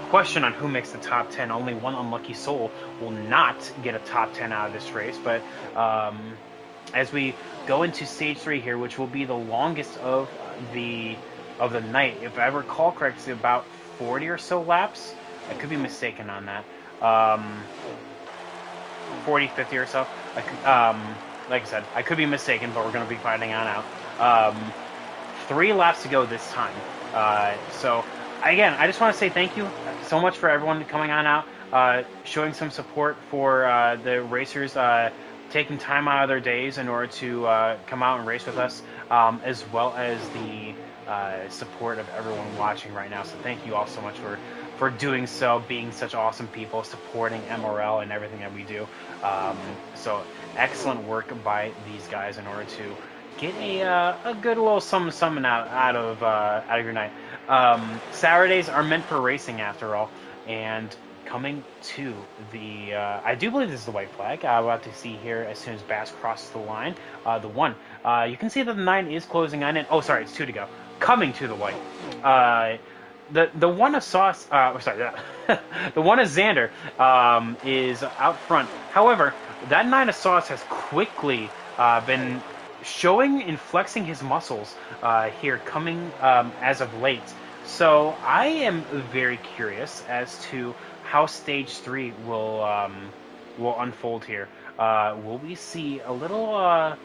question on who makes the top 10. Only one unlucky soul will not get a top 10 out of this race, but as we go into stage 3 here, which will be the longest of the night, if I recall correctly, it's about 40 or so laps. I could be mistaken on that. 40, 50 or so. Like I said, I could be mistaken, but we're going to be finding out now. 3 laps to go this time. So, again, I just want to say thank you so much for everyone coming on out, showing some support for the racers, taking time out of their days in order to come out and race with us, as well as the support of everyone watching right now. So thank you all so much for doing so, being such awesome people, supporting MRL and everything that we do. So excellent work by these guys in order to get a good little something out of your night. Saturdays are meant for racing after all, and coming to the, I do believe this is the white flag. We'll have to see here as soon as Bass crosses the line. The 1, you can see that the 9 is closing on in. Oh, sorry, it's 2 to go. Coming to the white. The 1 of Sauce, the 1 of Xander is out front. However, that 9 of Sauce has quickly been showing and flexing his muscles here, coming as of late. So I am very curious as to how stage 3 will unfold here. Will we see a little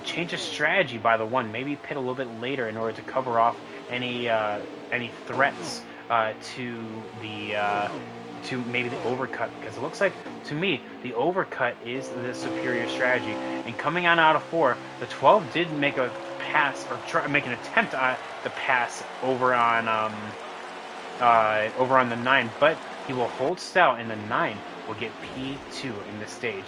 change of strategy by the 1? Maybe pit a little bit later in order to cover off any threats to the to maybe the overcut, because it looks like to me the overcut is the superior strategy. And coming on out of 4, the 12 did make a pass, or make an attempt to pass over on the 9, but he will hold stout, and the 9 will get P2 in this stage.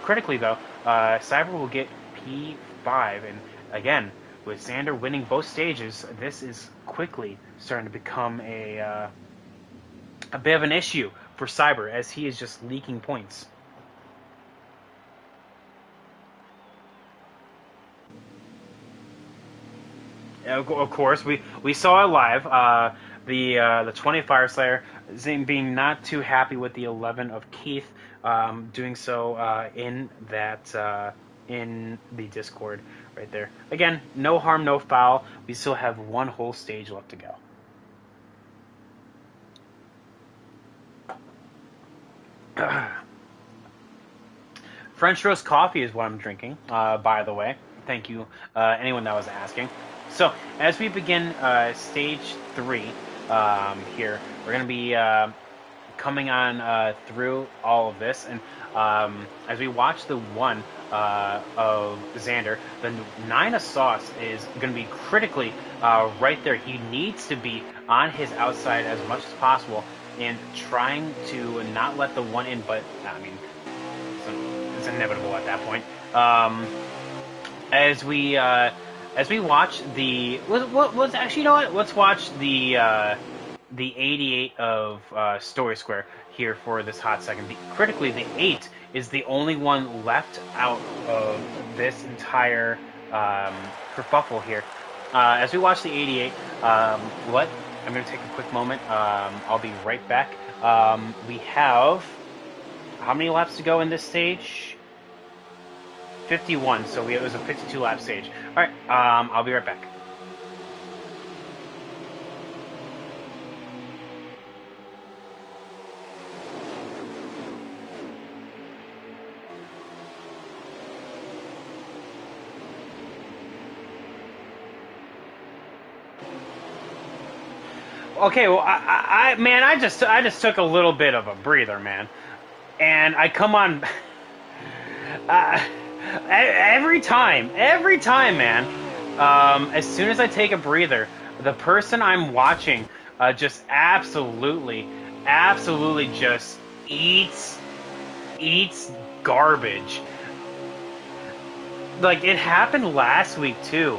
Critically, though, Cyber will get P5, and again, with Xander winning both stages, this is quickly starting to become a bit of an issue for Cyber, as he is just leaking points. Of course, we saw it live. The 20 Fire Slayer being not too happy with the 11 of Keith, doing so in the Discord right there. Again, no harm, no foul. We still have one whole stage left to go. French roast coffee is what I'm drinking, by the way. Thank you, anyone that was asking. So, as we begin stage 3 here, we're going to be coming on through all of this. And as we watch the 1 of Xander, the 9 of Sauce is going to be critically right there. He needs to be on his outside as much as possible and trying to not let the 1 in, but, I mean, it's inevitable at that point. As we watch the actually, you know what? Let's watch the 88 of Story Square here for this hot second. Critically, the 8 is the only one left out of this entire kerfuffle here. As we watch the 88, I'm going to take a quick moment. I'll be right back. We have how many laps to go in this stage? 51, so it was a 52 lap stage. Alright, I'll be right back. Okay, well, I just took a little bit of a breather, man, and I come on. Every time, man. As soon as I take a breather, the person I'm watching just absolutely just eats garbage. Like, it happened last week too.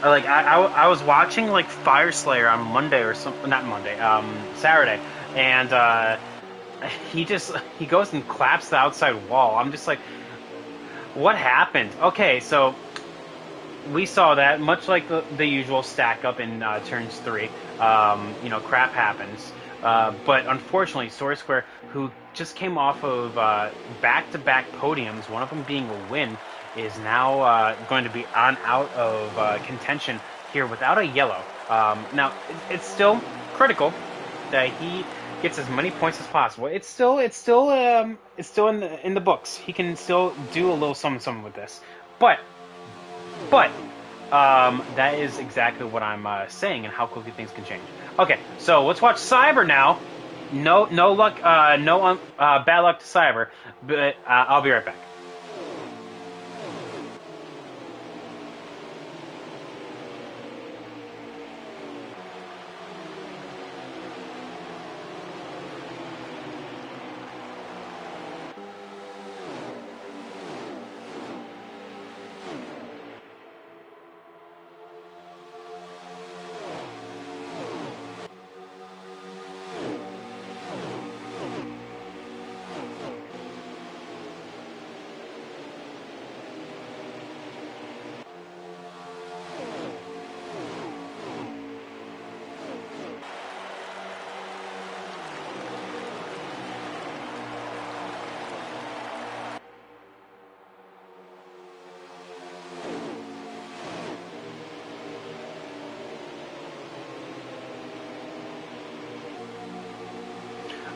Like I was watching like Fire Slayer on Monday or something, not Monday, Saturday, and he goes and claps the outside wall. I'm just like, what happened? Okay, so we saw that, much like the usual stack up in turns 3. Crap happens. But unfortunately, Story Square, who just came off of back-to-back podiums, one of them being a win, is now going to be out of contention here without a yellow. Now, it's still critical that he gets as many points as possible. It's still in the books. He can still do a little something with this. But that is exactly what I'm saying, and how quickly things can change. Okay, so let's watch Cyber now. No luck, bad luck to Cyber, but I'll be right back.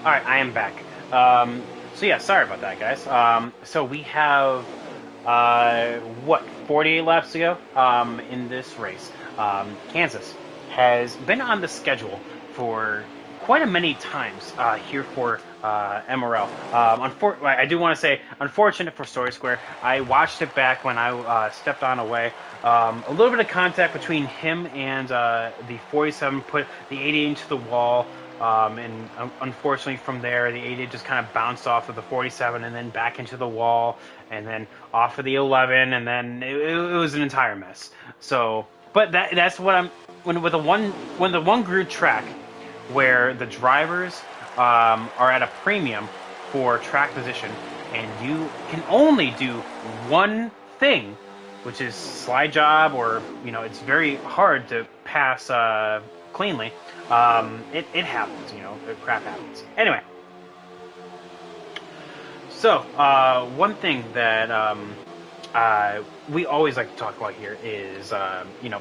Alright, I am back. So yeah, sorry about that, guys. So we have, 48 laps to go in this race. Kansas has been on the schedule for quite a many times here for MRL. I do want to say, unfortunate for Story Square. I watched it back when I stepped on away. A little bit of contact between him and the 47 put the 80 into the wall. And unfortunately, from there, the 88 just kind of bounced off of the 47 and then back into the wall, and then off of the 11, and then it was an entire mess. So, but that's what I'm when the one group track where the drivers are at a premium for track position, and you can only do one thing, which is slide job, or it's very hard to pass cleanly. It happens, crap happens. Anyway, so one thing that we always like to talk about here is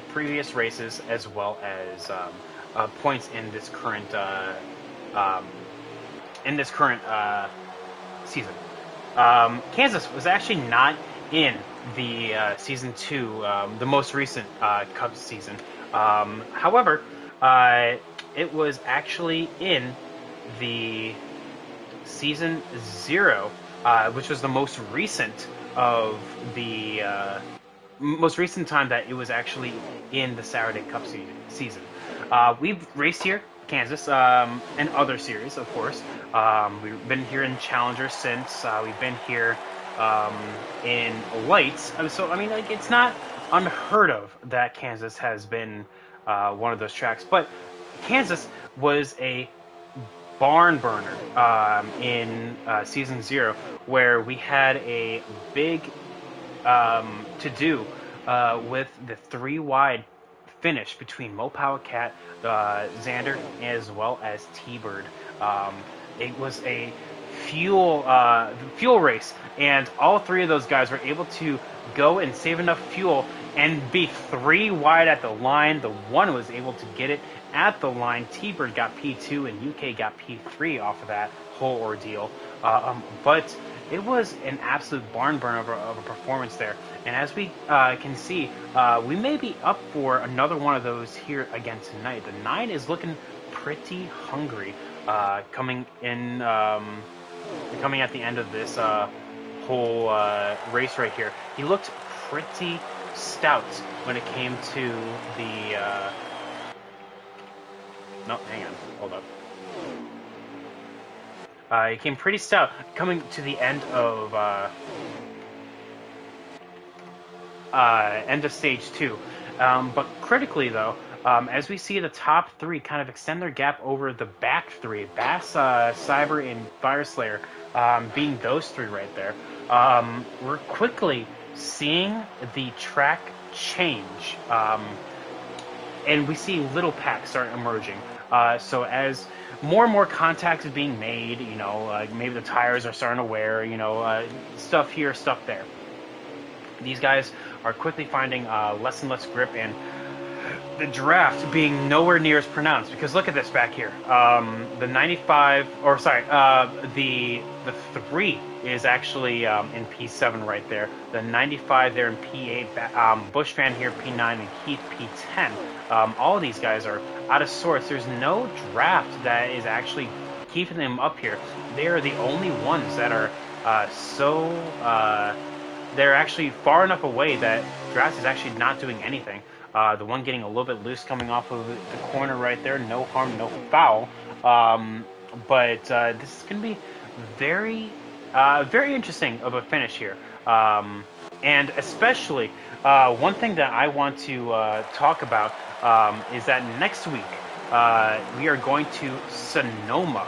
previous races as well as points in this current season. Kansas was actually not in the season 2, the most recent Cup season. However, it was actually in the season 0, which was the most recent of the most recent time that it was actually in the Saturday Cup season. We've raced here, Kansas, and other series, of course. We've been here in Challenger since. We've been here in Lights. So, I mean, like, it's not unheard of that Kansas has been one of those tracks. But Kansas was a barn burner in season 0, where we had a big to-do with the 3-wide finish between Mo Power Cat, Xander, as well as T-Bird. It was a fuel race, and all 3 of those guys were able to go and save enough fuel and be 3 wide at the line. The one was able to get it at the line. T-Bird got P2 and UK got P3 off of that whole ordeal. But it was an absolute barn burner of a performance there. And as we can see, we may be up for another one of those here again tonight. The 9 is looking pretty hungry coming at the end of this whole race right here. He looked pretty stout when it came to the no, hang on, hold up. He came pretty stout coming to the end of stage 2. But critically though, as we see the top 3 kind of extend their gap over the back 3, Bass, Cyber, and Fireslayer being those 3 right there, we're quickly seeing the track change, and we see little packs start emerging. So as more and more contact is being made, maybe the tires are starting to wear, stuff here, stuff there. These guys are quickly finding less and less grip, and the draft being nowhere near as pronounced. Because look at this back here. The 95, or sorry, the 3 is actually in P7 right there. The 95 there in P8. Bushfan here P9, and Keith P10. All of these guys are out of sorts. There's no draft that is actually keeping them up here. They are the only ones that are they're actually far enough away that draft is actually not doing anything. The one getting a little bit loose coming off of the corner right there. No harm, no foul. But this is going to be very, very interesting of a finish here. And especially, one thing that I want to talk about is that next week we are going to Sonoma.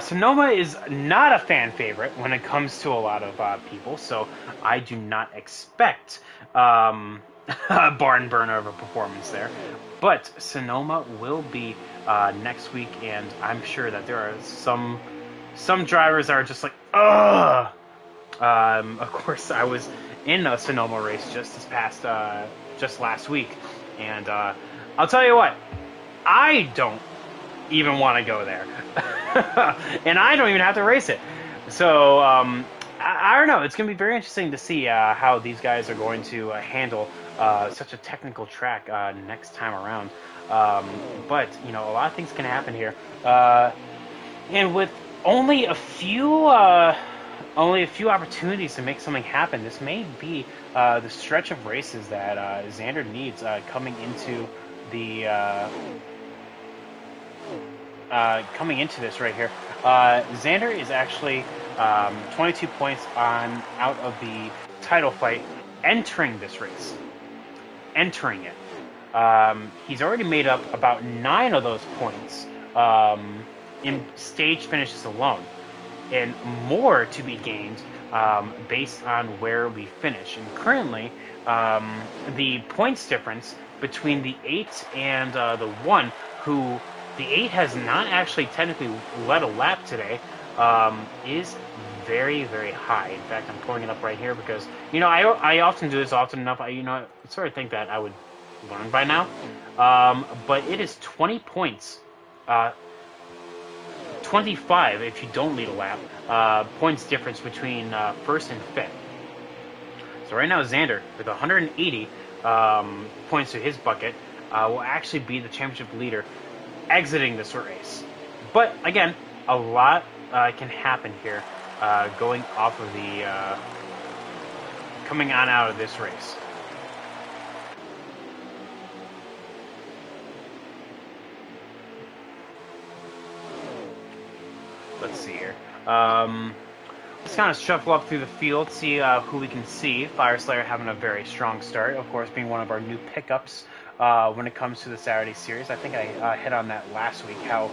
Sonoma is not a fan favorite when it comes to a lot of people, so I do not expect a barn burner of a performance there. But Sonoma will be next week, and I'm sure that there are some drivers that are just like, ugh. Of course, I was in a Sonoma race just last week, and I'll tell you what, I don't even want to go there. And I don't even have to race it. So I don't know. It's going to be very interesting to see how these guys are going to handle such a technical track next time around. But a lot of things can happen here, and with only a few opportunities to make something happen, this may be the stretch of races that Xander needs coming into the coming into this right here, Xander is actually 22 points on out of the title fight, entering this race, entering it. He's already made up about 9 of those points in stage finishes alone, and more to be gained based on where we finish. And currently, the points difference between the 8 and the 1, who the 8 has not actually technically led a lap today, is very, very high. In fact, I'm pulling it up right here because, you know, I often do this often enough. I sort of think that I would learn by now. But it is 20 points. 25 if you don't lead a lap. Points difference between first and fifth. So right now, Xander, with 180 points to his bucket, will actually be the championship leader exiting this race. But again, a lot can happen here going off of the coming on out of this race. Let's see here. Let's kind of shuffle up through the field, see who we can see. Fire Slayer having a very strong start, of course, being one of our new pickups when it comes to the Saturday series. I think I hit on that last week, how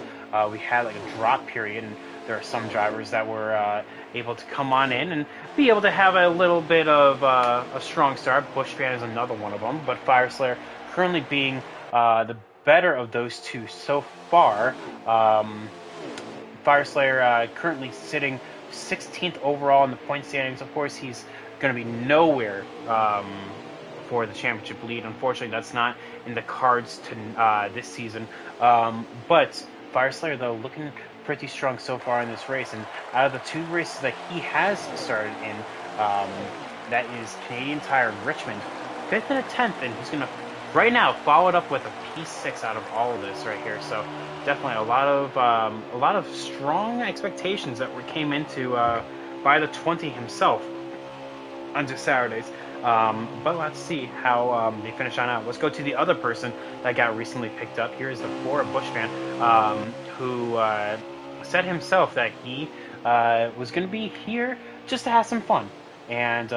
we had like a drop period, and there are some drivers that were able to come on in and be able to have a little bit of a strong start. Bushfan is another one of them, but Fire Slayer currently being the better of those two so far. Fire Slayer currently sitting 16th overall in the point standings. Of course, he's going to be nowhere for the championship lead. Unfortunately, that's not in the cards to this season. But Fire Slayer, though, looking pretty strong so far in this race. And out of the 2 races that he has started in, that is Canadian Tire and Richmond, 5th and a 10th, and he's going to right now follow it up with a P6 out of all of this right here. So definitely a lot of strong expectations that came into by the 20 himself onto Saturdays. But let's see how they finish on out. Let's go to the other person that got recently picked up. Here is the Florida Bushman, who said himself that he was going to be here just to have some fun. And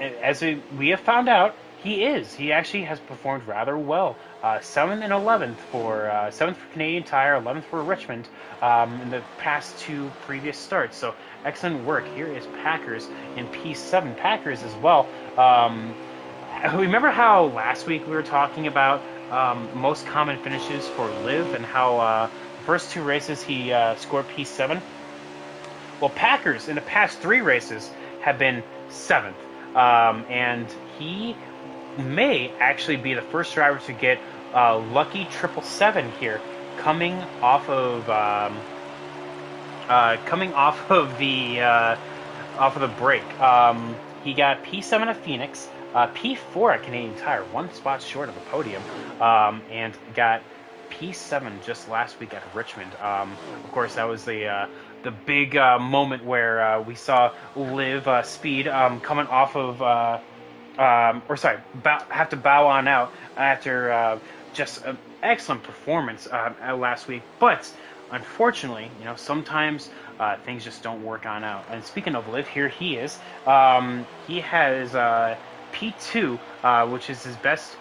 as we have found out, he is. He actually has performed rather well. 7th and 11th for 7th for Canadian Tire, 11th for Richmond in the past 2 previous starts. So excellent work. Here is Packers in P7. Packers as well. Remember how last week we were talking about most common finishes for Liv and how the first 2 races he scored P7? Well, Packers in the past 3 races have been 7th. And he may actually be the first driver to get lucky 777 here, coming off of the break. He got P7 at Phoenix, P4 at Canadian Tire, 1 spot short of the podium, and got P7 just last week at Richmond. Of course, that was the big moment where we saw Liv Speed coming off of. Have to bow on out after just an excellent performance last week. But unfortunately, you know, sometimes things just don't work on out. And speaking of Liv, here he is. He has P2, which is his best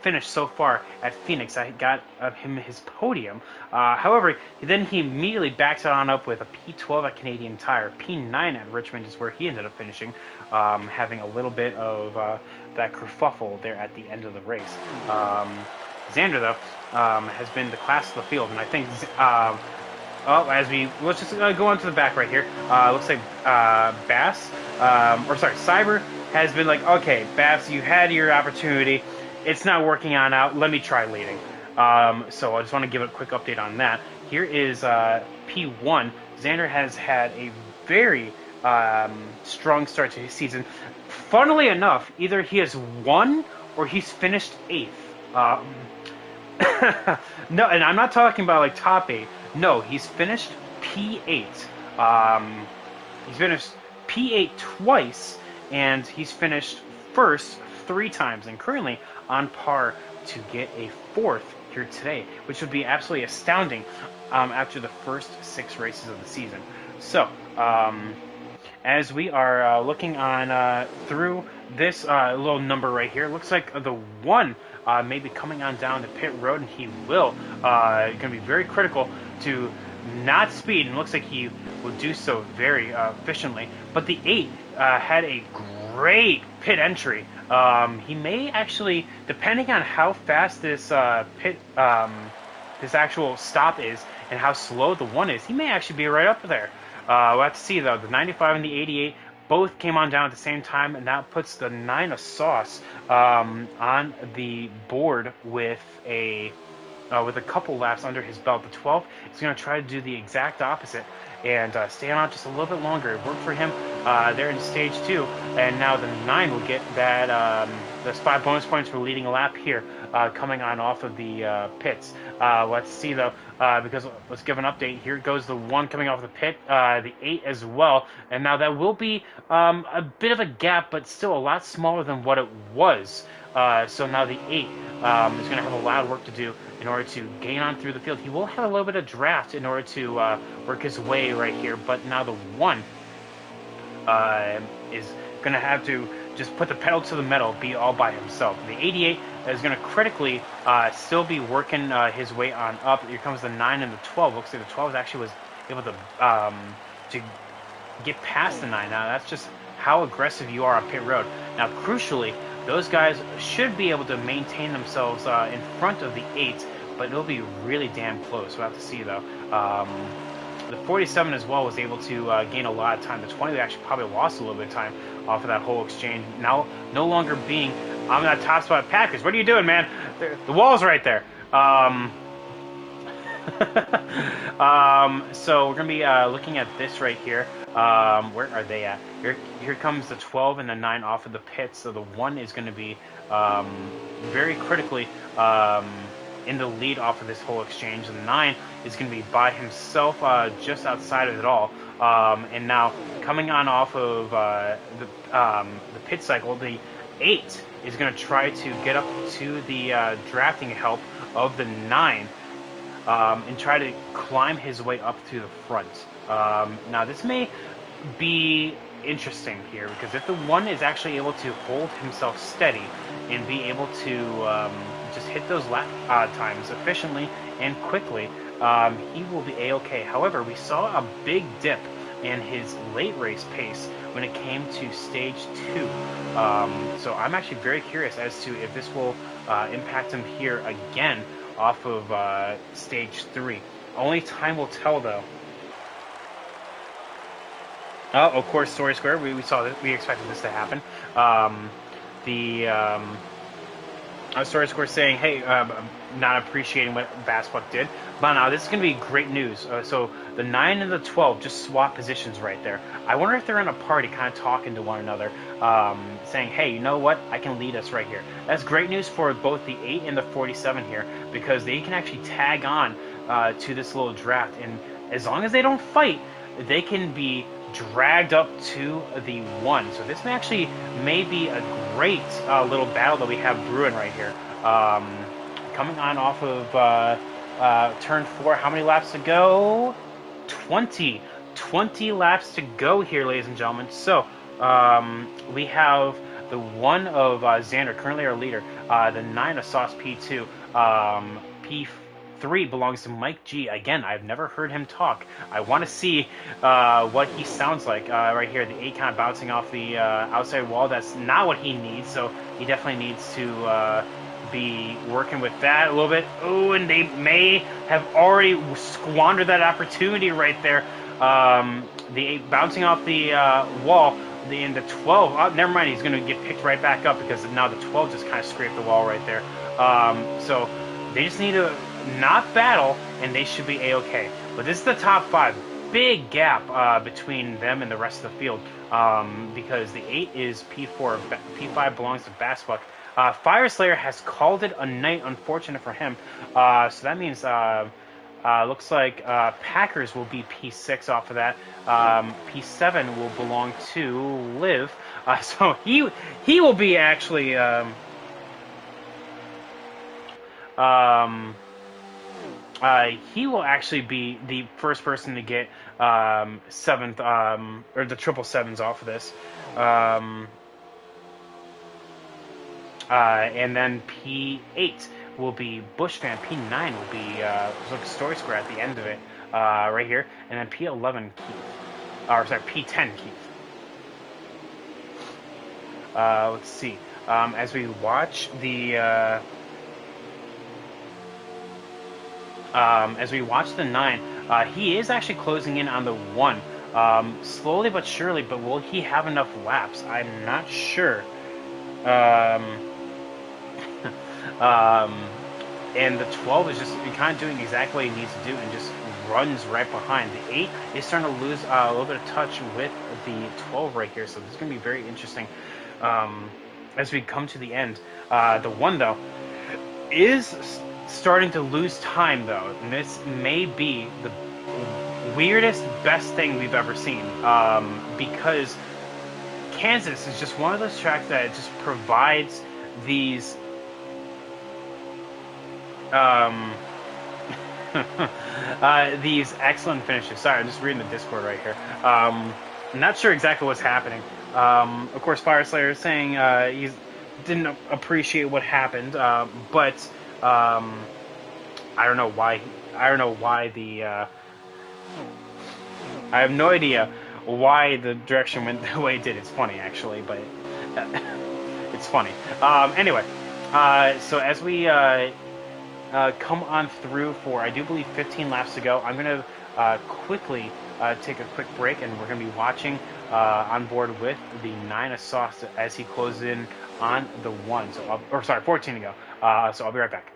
finish so far at Phoenix. I got him his podium. However, then he immediately backs it on up with a P12 at Canadian Tire. P9 at Richmond is where he ended up finishing, having a little bit of that kerfuffle there at the end of the race. Xander, though, has been the class of the field, and I think let's just go on to the back right here. Looks like Cyber has been like, okay, Bass, you had your opportunity. It's not working on out. Let me try leading. So I just want to give a quick update on that. Here is P1. Xander has had a very strong start to his season. Funnily enough, either he has won or he's finished 8th. No, and I'm not talking about like top 8. No, he's finished P8. He's finished P8 twice, and he's finished first 3 times, and currently on par to get a 4th here today, which would be absolutely astounding. after the first 6 races of the season. So, as we are looking on through this little number right here, it looks like the 1 may be coming on down the pit road, and he will going to be very critical to not speed, and it looks like he will do so very efficiently. But the 8 had a great pit entry. He may actually, depending on how fast this this actual stop is and how slow the 1 is, he may actually be right up there. We'll have to see, though. The 95 and the 88 both came on down at the same time, and that puts the 9 of Sauce on the board with a couple laps under his belt. The 12 is going to try to do the exact opposite and stay on just a little bit longer. It worked for him there in stage 2, and now the 9 will get that those 5 bonus points for leading a lap here, coming on off of the pits. Let's see, though, because let's give an update. Here goes the 1 coming off the pit, the 8 as well, and now that will be a bit of a gap, but still a lot smaller than what it was. So now the 8 is going to have a lot of work to do in order to gain on through the field. He will have a little bit of draft in order to work his way right here, but now the 1 is going to have to just put the pedal to the metal, be all by himself. The 88 is going to critically still be working his way on up. Here comes the 9 and the 12. Looks like the 12 actually was able to get past the 9. Now that's just how aggressive you are on pit road. Now, crucially, those guys should be able to maintain themselves in front of the 8, but it'll be really damn close. We'll have to see, though. The 47 as well was able to gain a lot of time. The 20 actually probably lost a little bit of time off of that whole exchange. Now, no longer being on that top spot. Packers, what are you doing, man? The wall's right there. So we're going to be looking at this right here. Where are they at? Here comes the 12 and the 9 off of the pits. So the 1 is going to be very critically in the lead off of this whole exchange. The 9 is going to be by himself just outside of it all. And now coming on off of the pit cycle, the 8 is going to try to get up to the drafting help of the 9 and try to climb his way up to the front. Now this may be interesting here, because if the 1 is actually able to hold himself steady and be able to just hit those lap times efficiently and quickly, he will be a-okay. However, we saw a big dip in his late race pace when it came to stage 2. So I'm actually very curious as to if this will impact him here again off of stage 3. Only time will tell, though. Oh, of course, Story Square. We saw that. We expected this to happen. Story Square saying, "Hey, not appreciating what Bassbuck did." But now this is going to be great news. So the 9 and the 12 just swap positions right there. I wonder if they're in a party, kind of talking to one another, saying, "Hey, you know what? I can lead us right here." That's great news for both the 8 and the 47 here, because they can actually tag on to this little draft, and as long as they don't fight, they can be dragged up to the 1. So this may be a great little battle that we have brewing right here. Coming on off of turn 4. How many laps to go? 20 laps to go here, ladies and gentlemen. So we have the 1 of Xander, currently our leader. The 9 of Sauce P2. P3 belongs to Mike G. Again, I've never heard him talk. I want to see what he sounds like right here. The 8 kind of bouncing off the outside wall. That's not what he needs, so he definitely needs to be working with that a little bit. Oh, and they may have already squandered that opportunity right there. The 8 bouncing off the wall. The 12, oh, never mind, he's going to get picked right back up, because now the 12 just kind of scraped the wall right there. So they just need to not battle, and they should be a-okay. But this is the top 5. Big gap between them and the rest of the field, because the 8 is P4, P5 belongs to Bassbuck. Fire Slayer has called it a night, unfortunate for him. So that means looks like Packers will be P6 off of that. P7 will belong to Liv. So he will be actually he will actually be the first person to get seventh, or the triple sevens off of this. And then P8 will be Bushfan. P9 will be look Story Square at the end of it, right here. And then P11 Keith. Or sorry, P10 Keith. Let's see. As we watch the 9, he is actually closing in on the 1, slowly but surely. But will he have enough laps? I'm not sure. And the 12 is just kind of doing exactly what he needs to do and just runs right behind. The 8 is starting to lose a little bit of touch with the 12 right here, so this is going to be very interesting as we come to the end. The 1, though, is starting to lose time, though, and this may be the weirdest, best thing we've ever seen, because Kansas is just one of those tracks that it just provides these these excellent finishes. Sorry, I'm just reading the Discord right here. I'm not sure exactly what's happening. Of course, Fire Slayer is saying he didn't appreciate what happened, but I don't know why. I don't know why the. I have no idea why the direction went the way it did. It's funny, actually, but it's funny. Anyway, so as we come on through for, I do believe, 15 laps to go, I'm going to quickly take a quick break, and we're going to be watching on board with the 9 of Sauce as he closes in on the 1. So, 14 to go. So I'll be right back.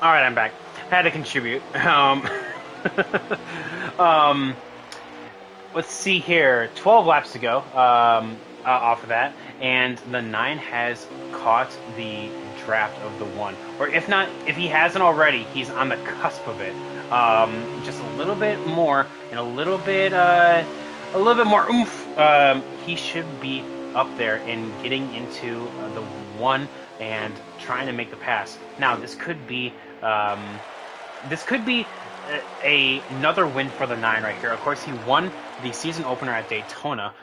All right, I'm back. Had to contribute. Let's see here. 12 laps to go off of that, and the 9 has caught the draft of the 1, or if not, if he hasn't already, he's on the cusp of it. Just a little bit more, and a little bit more oomph. He should be up there and getting into the 1 and trying to make the pass. Now, this could be another win for the 9 right here. Of course, he won the season opener at Daytona.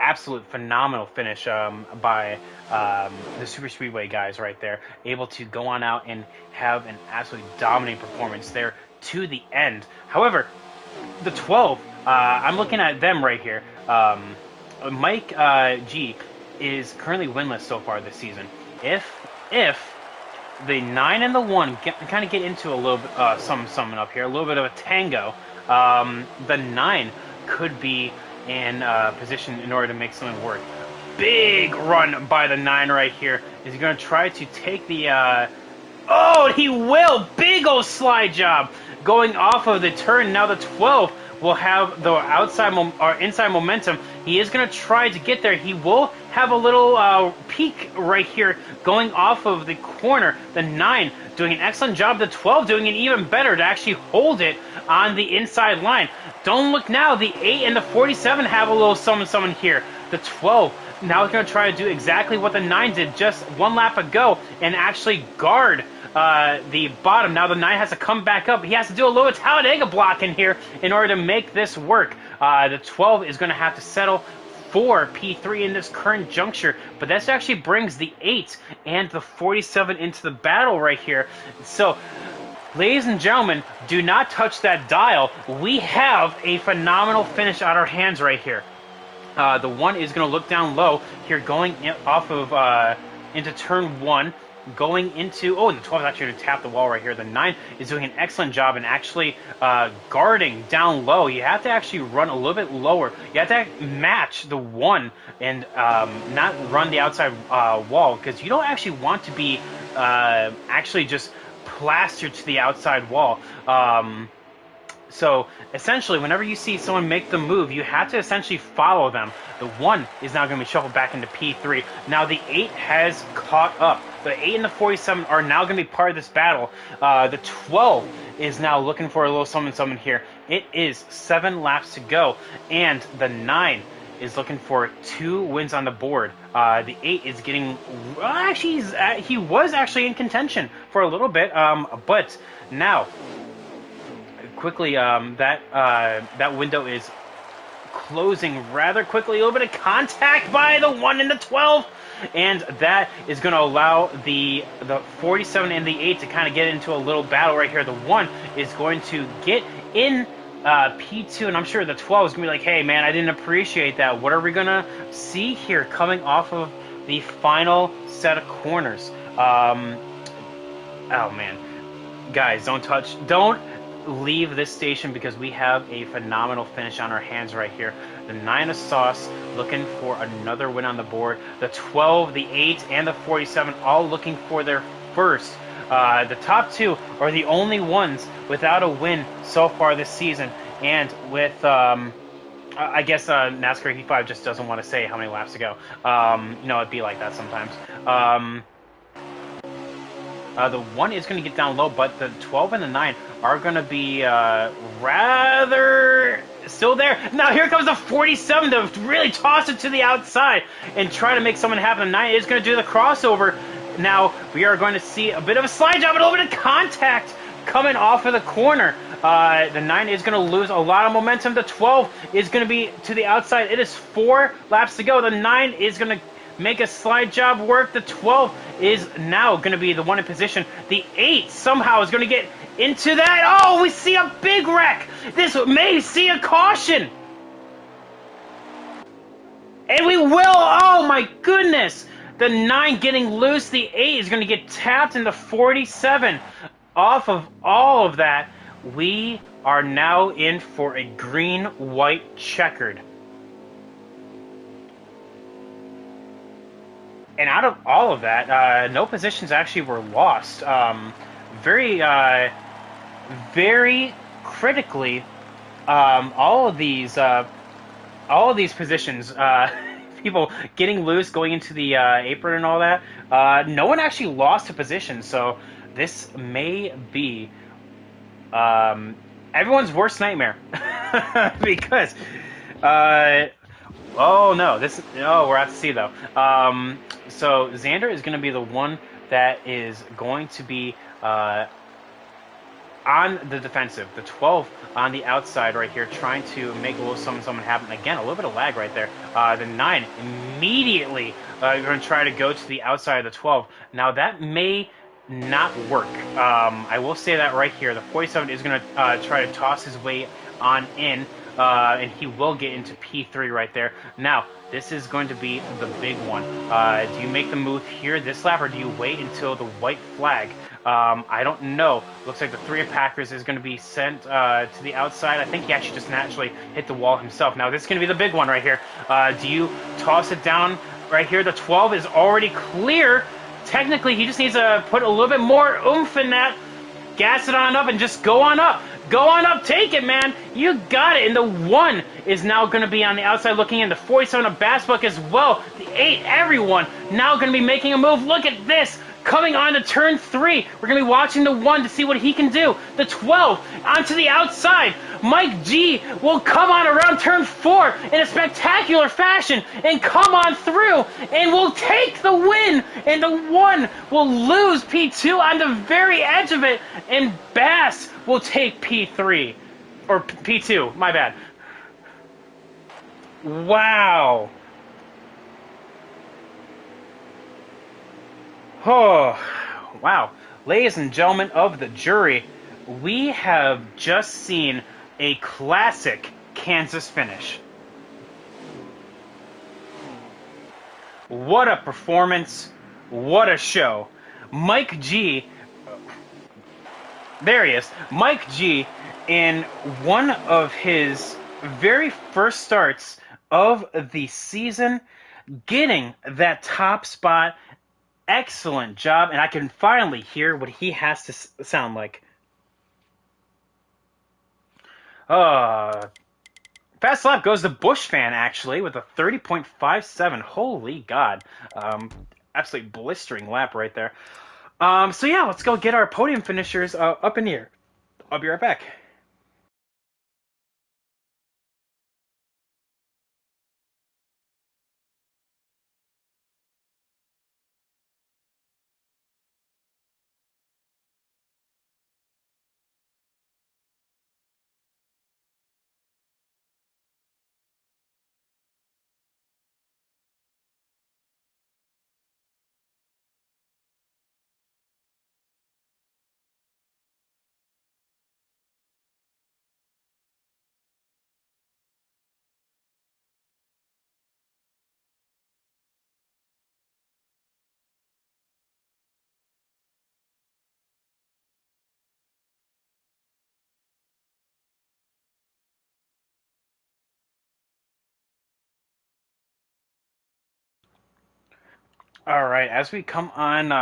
Absolute phenomenal finish by the Super Speedway guys right there. Able to go on out and have an absolutely dominating performance there to the end. However, the 12, I'm looking at them right here. Mike G is currently winless so far this season. If the 9 and the 1 kind of get into a little bit something up here, a little bit of a tango, the 9 could be in position in order to make something work. Big run by the 9 right here. Is he going to try to take the... Oh, he will! Big old slide job! Going off of the turn. Now the 12 will have the inside momentum. He is going to try to get there. He will have a little peak right here going off of the corner. The 9 doing an excellent job. The 12 doing it even better to actually hold it on the inside line. Don't look now. The 8 and the 47 have a little something here. The 12 now is going to try to do exactly what the 9 did just one lap ago and actually guard the bottom. Now the 9 has to come back up. He has to do a little Talladega block in here in order to make this work. The 12 is going to have to settle for P3 in this current juncture, but this actually brings the 8 and the 47 into the battle right here. So, ladies and gentlemen, do not touch that dial. We have a phenomenal finish out our hands right here. The 1 is going to look down low here, going off of into turn 1, going into... Oh, and the 12 is actually going to tap the wall right here. The 9 is doing an excellent job in actually guarding down low. You have to actually run a little bit lower. You have to match the 1 and not run the outside wall, because you don't actually want to be actually just plastered to the outside wall. So, essentially, whenever you see someone make the move, you have to essentially follow them. The 1 is now going to be shuffled back into P3. Now, the 8 has caught up. The 8 and the 47 are now going to be part of this battle. The 12 is now looking for a little something here. It is 7 laps to go. And the 9 is looking for 2 wins on the board. The 8 is getting... Actually, he was actually in contention for a little bit. But now... Quickly, that window is closing rather quickly. A little bit of contact by the 1 and the 12, and that is going to allow the 47 and the 8 to kind of get into a little battle right here. The 1 is going to get in P2, and I'm sure the 12 is going to be like, hey, man, I didn't appreciate that. What are we going to see here coming off of the final set of corners? Oh, man. Guys, don't leave this station, because we have a phenomenal finish on our hands right here. The 9 of sauce looking for another win on the board. The 12, the 8, and the 47 all looking for their first. The top 2 are the only ones without a win so far this season. And with, I guess NASCAR Heat 5 just doesn't want to say how many laps to go. It'd be like that sometimes. The 1 is going to get down low, but the 12 and the 9 are going to be rather still there. Now here comes the 47 to really toss it to the outside and try to make something happen. The 9 is going to do the crossover. Now we are going to see a bit of a slide job and a little bit of contact coming off of the corner. The 9 is going to lose a lot of momentum. The 12 is going to be to the outside. It is 4 laps to go. The 9 is going to make a slide job work. The 12 is now going to be the 1 in position. The 8 somehow is going to get into that. Oh, we see a big wreck. This may see a caution. And we will. Oh, my goodness. The 9 getting loose. The 8 is going to get tapped in the 47. Off of all of that, we are now in for a green-white checkered. And out of all of that, no positions actually were lost. Very critically, all of these positions, people getting loose, going into the apron and all that, no one actually lost a position. So this may be everyone's worst nightmare because. Oh no! we're out to see though. So Xander is going to be the one that is going to be on the defensive. The 12 on the outside right here, trying to make a little something happen. Again, a little bit of lag right there. The 9 immediately going to try to go to the outside of the 12. Now that may not work. I will say that right here. The 47 is going to try to toss his way on in. And he will get into P3 right there. Now, this is going to be the big one. Do you make the move here this lap, or do you wait until the white flag? I don't know. Looks like the 3 of Packers is going to be sent to the outside. I think he actually just naturally hit the wall himself. Now, this is going to be the big one right here. Do you toss it down right here? The 12 is already clear. Technically, he just needs to put a little bit more oomph in that. Gas it on up and just go on up. Go on up, take it, man. You got it. And the 1 is now going to be on the outside looking in. The 47 of Bassbuck as well. The 8, everyone now going to be making a move. Look at this. Coming on to turn 3. We're going to be watching the 1 to see what he can do. The 12 onto the outside. Mike G will come on around turn 4 in a spectacular fashion and come on through and will take the win. And the 1 will lose P2 on the very edge of it. And Bass will take P3. Or P2, my bad. Wow. Oh, wow. Ladies and gentlemen of the jury, we have just seen a classic Kansas finish. What a performance. What a show. Mike G, there he is. Mike G, in one of his very first starts of the season, getting that top spot. Excellent job, and I can finally hear what he has to sound like. Uh, Fast lap goes to Bush fan, actually, with a 30.57. Holy God. Um, Absolutely blistering lap right there. So yeah, let's go get our podium finishers up in here. I'll be right back. All right, as we come on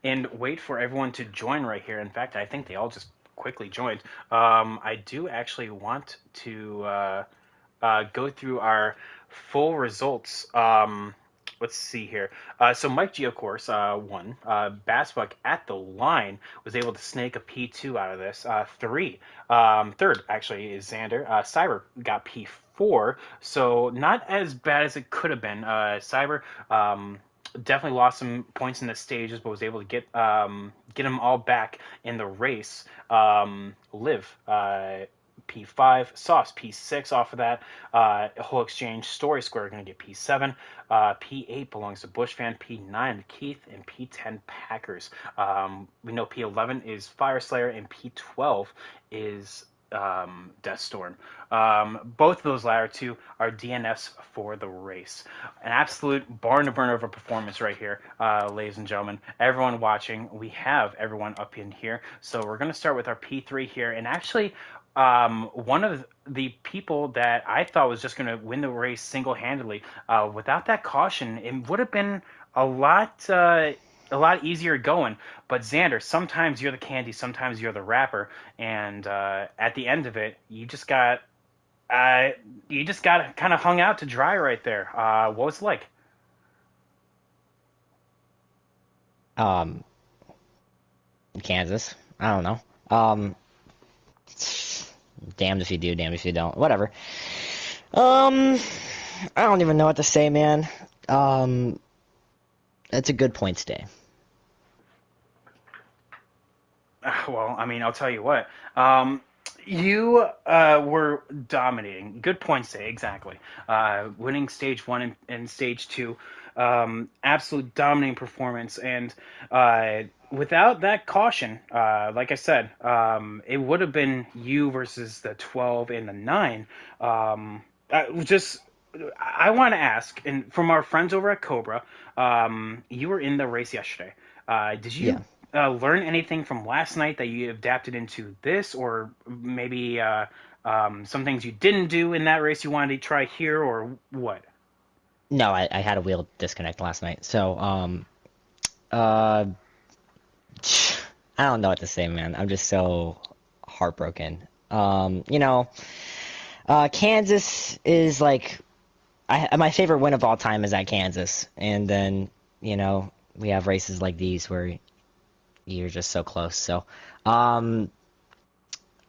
and wait for everyone to join right here. In fact, I think they all just quickly joined. I do actually want to go through our full results. Let's see here. So Mike G, of course, won. Bassbuck at the line was able to snake a P2 out of this. Third, actually, is Xander. Cyber got P4, so not as bad as it could have been. Cyber definitely lost some points in the stages, but was able to get them all back in the race. Live P5, Sauce P6 off of that. Whole Exchange, Story Square are going to get P7. P8 belongs to Bushfan, P9 Keith, and P10 Packers. We know P11 is Fire Slayer, and P12 is Death Storm. Both of those latter two are DNFs for the race. An absolute barn to burn over performance right here, ladies and gentlemen. Everyone watching, we have everyone up in here. So we're going to start with our P3 here. And actually, one of the people that I thought was just going to win the race single-handedly, without that caution, it would have been a lot easier going. But Xander, sometimes you're the candy, sometimes you're the rapper, and at the end of it, uh, you just got kind of hung out to dry right there. What was it like? Um, Kansas. I don't know. Um, Damned if you do, damned if you don't. Whatever. Um, I don't even know what to say, man. Um, it's a good points day. Well, I mean, I'll tell you what. You were dominating. Good points, say exactly. Winning stage one and stage two. Absolute dominating performance. And without that caution, like I said, it would have been you versus the 12 and the 9. Just I want to ask, and from our friends over at Cobra, you were in the race yesterday. Did Yeah. you learn anything from last night that you adapted into this, or maybe some things you didn't do in that race you wanted to try here, or what? No, I had a wheel disconnect last night, so uh, I don't know what to say, man. I'm just so heartbroken. Kansas is like my favorite win of all time is at Kansas, and then we have races like these where you're just so close. So, um,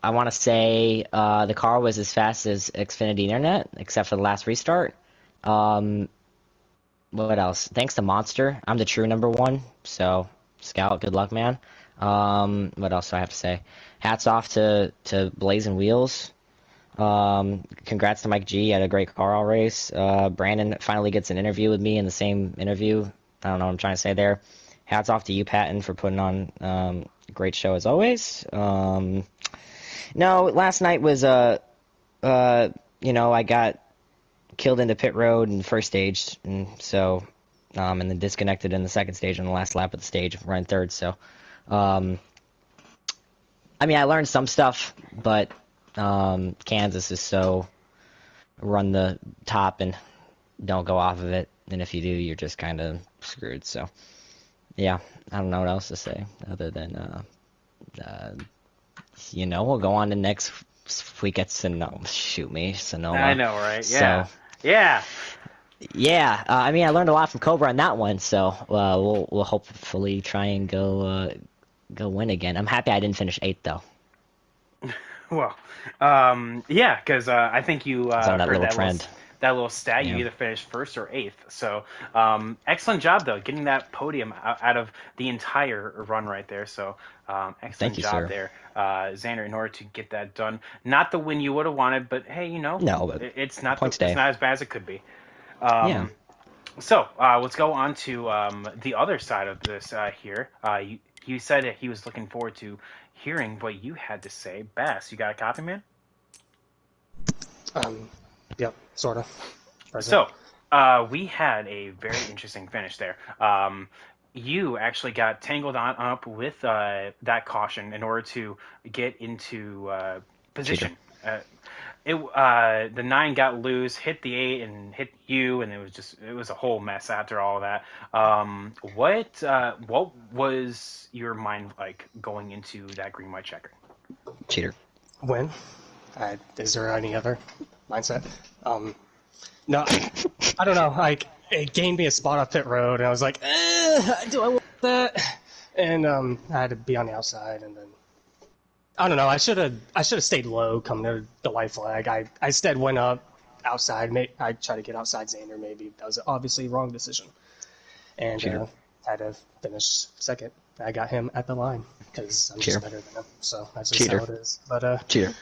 I want to say the car was as fast as Xfinity Internet, except for the last restart. Um, what else? Thanks to Monster, I'm the true number one. So, Scout, good luck, man. What else do I have to say? Hats off to Blazing Wheels. Congrats to Mike G. Had a great car all race. Brandon finally gets an interview with me in the same interview. I don't know what I'm trying to say there. Hats off to you, Patton, for putting on a great show as always. No, last night was I got killed into pit road in the first stage, and so and then disconnected in the second stage on the last lap of the stage, running third. So, um, I mean, I learned some stuff, but Kansas is so run the top and don't go off of it, and if you do, you're just kind of screwed. So, yeah, I don't know what else to say other than uh, we'll go on to next week at Sonoma. Shoot me, I Sonoma. know, right? So Yeah, yeah. yeah, I mean, I learned a lot from Cobra on that one. So we'll hopefully try and go win again. I'm happy I didn't finish eighth though. Well, yeah, because I think you It's on that heard little trend. that little stat. You Yeah, either finished first or eighth. So excellent job though, getting that podium out of the entire run right there. So thank excellent you, job sir. there, Xander, in order to get that done. Not the win you would have wanted, but hey, No, but points it's day. not as bad as it could be. Yeah, So let's go on to the other side of this here. You said that he was looking forward to hearing what you had to say. Bass, you got a copy, man? Um, yep, sort of. Present. So we had a very interesting finish there. You actually got tangled on up with that caution in order to get into cheater. position. The nine got loose, hit the eight, and hit you, and it was a whole mess after all of that. What was your mind like going into that green white checker? Cheater. When? Is there any other mindset? No, I don't know. Like, it gained me a spot off pit road, and I was like, do I want that? And I had to be on the outside, and then I don't know. I should have stayed low coming to the white flag. I instead went up outside. I tried to get outside Xander. Maybe that was obviously a wrong decision, and Cheater. had to finish second. I got him at the line because I'm Cheater. just better than him. So that's just Cheater. how it is. But Cheater.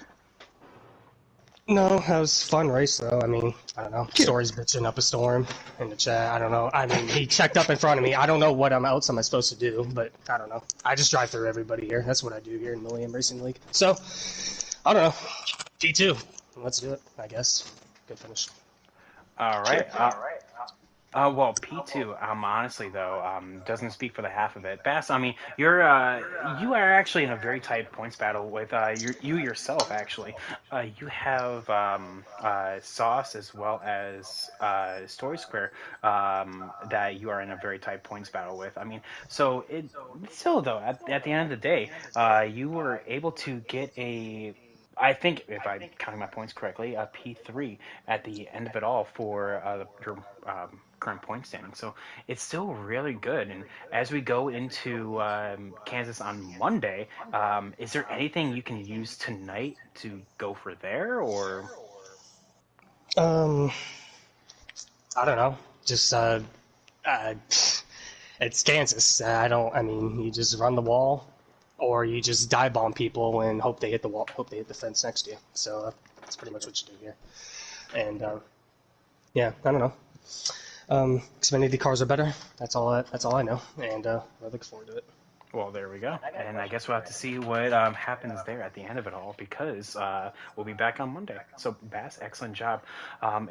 no, that was a fun race though. I mean, I don't know. Cheater. Story's bitching up a storm in the chat. I don't know. I mean, he checked up in front of me. I don't know what else am I supposed to do, but I don't know. I just drive through everybody here. That's what I do here in Milliam Racing League. So, I don't know. P2. Let's do it, I guess. Good finish. All right. Well, P2, honestly though, doesn't speak for the half of it. Bass, I mean, you are actually in a very tight points battle with you yourself. Actually, you have Sauce as well as Story Square that you are in a very tight points battle with. I mean, so it still though at the end of the day, you were able to get a. I think, if I'm counting my points correctly, a P3 at the end of it all for your current point standing. So it's still really good. And as we go into Kansas on Monday, is there anything you can use tonight to go for there, or? Um, I don't know. Just uh, it's Kansas. I mean, you just run the wall, or you just dive bomb people and hope they hit the wall, hope they hit the fence next to you. So that's pretty much what you do here. And yeah, I don't know. Xfinity cars are better. That's all I know, and I look forward to it. Well, there we go. And I guess we'll have to see what happens there at the end of it all because we'll be back on Monday. So, Bass, excellent job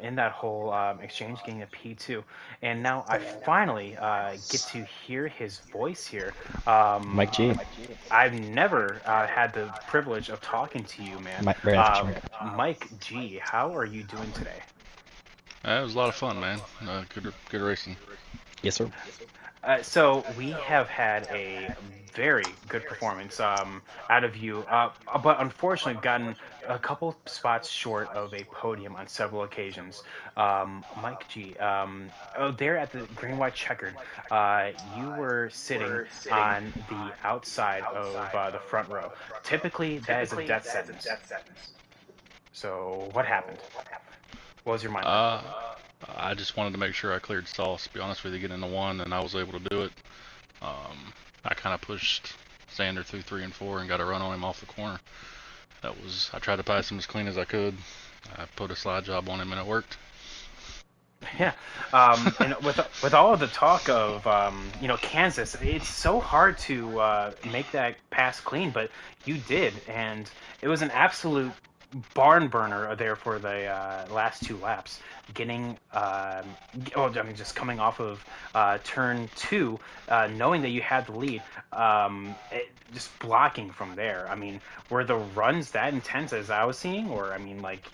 in that whole exchange getting a P2. And now I finally get to hear his voice here. Mike G. I've never had the privilege of talking to you, man. Right after check. Mike G, how are you doing today? It was a lot of fun, man. Good racing. Yes, sir. So we have had a very good performance out of you, but unfortunately gotten a couple spots short of a podium on several occasions. Mike G, there at the green white checkered, you were sitting on the outside of the front row. Typically, that is a death sentence. So what happened? What was your mind? I just wanted to make sure I cleared Sauce, to be honest with you, getting into one, and I was able to do it. I kind of pushed Xander through 3 and 4 and got a run on him off the corner. I tried to pass him as clean as I could. I put a slide job on him and it worked. Yeah, and with all of the talk of Kansas, it's so hard to make that pass clean, but you did, and it was an absolute barn burner there for the last 2 laps, getting just coming off of turn 2, knowing that you had the lead, just blocking from there. I mean, were the runs that intense as I was seeing, or I mean, like,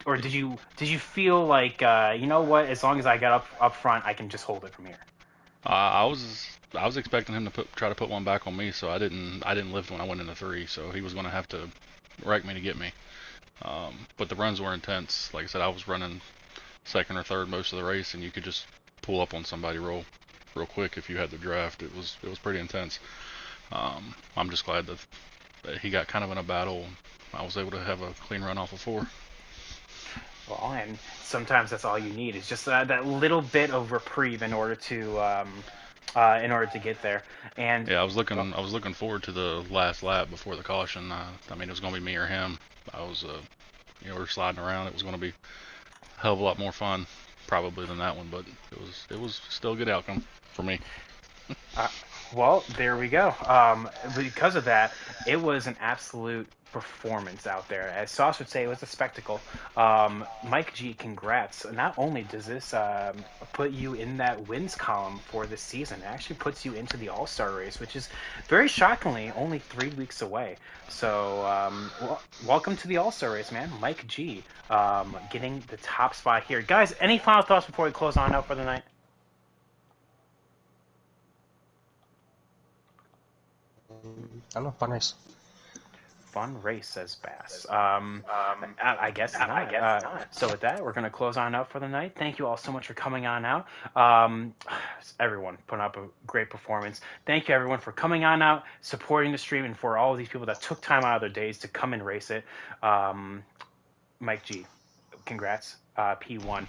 or did you feel like you know what? As long as I got up front, I can just hold it from here. I was expecting him to try to put one back on me, so I didn't lift when I went into 3, so he was going to have to wreck me to get me. But the runs were intense. Like I said, I was running second or third most of the race, and you could just pull up on somebody real quick if you had the draft. It was pretty intense. I'm just glad that he got kind of in a battle. I was able to have a clean run off of 4. Well, and sometimes that's all you need is just that little bit of reprieve in order to get there. And Yeah, I was looking forward to the last lap before the caution. I mean, it was going to be me or him. I was, we were sliding around. It was going to be a hell of a lot more fun, probably, than that one. But it was still a good outcome for me. Uh, well, there we go. Because of that, it was an absolute performance out there. As Sauce would say, it was a spectacle. Mike G, congrats. Not only does this put you in that wins column for this season, it actually puts you into the All-Star race, which is very shockingly only 3 weeks away. So, welcome to the All-Star race, man. Mike G, getting the top spot here. Guys, any final thoughts before we close on out for the night? I don't know, fun race. Fun race, says Bass. I guess not. So with that, we're going to close on out for the night. Thank you all so much for coming on out. Everyone putting up a great performance. Thank you everyone for coming on out, supporting the stream, and for all of these people that took time out of their days to come and race it. Mike G, congrats. P1,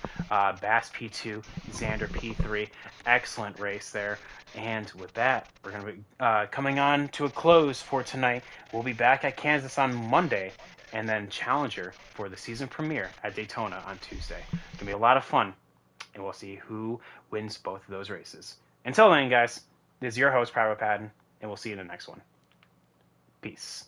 Bass P2, Xander P3. Excellent race there. And with that, we're going to be coming on to a close for tonight. We'll be back at Kansas on Monday, and then Challenger for the season premiere at Daytona on Tuesday. It's going to be a lot of fun, and we'll see who wins both of those races. Until then, guys, this is your host, Private Patton, and we'll see you in the next one. Peace.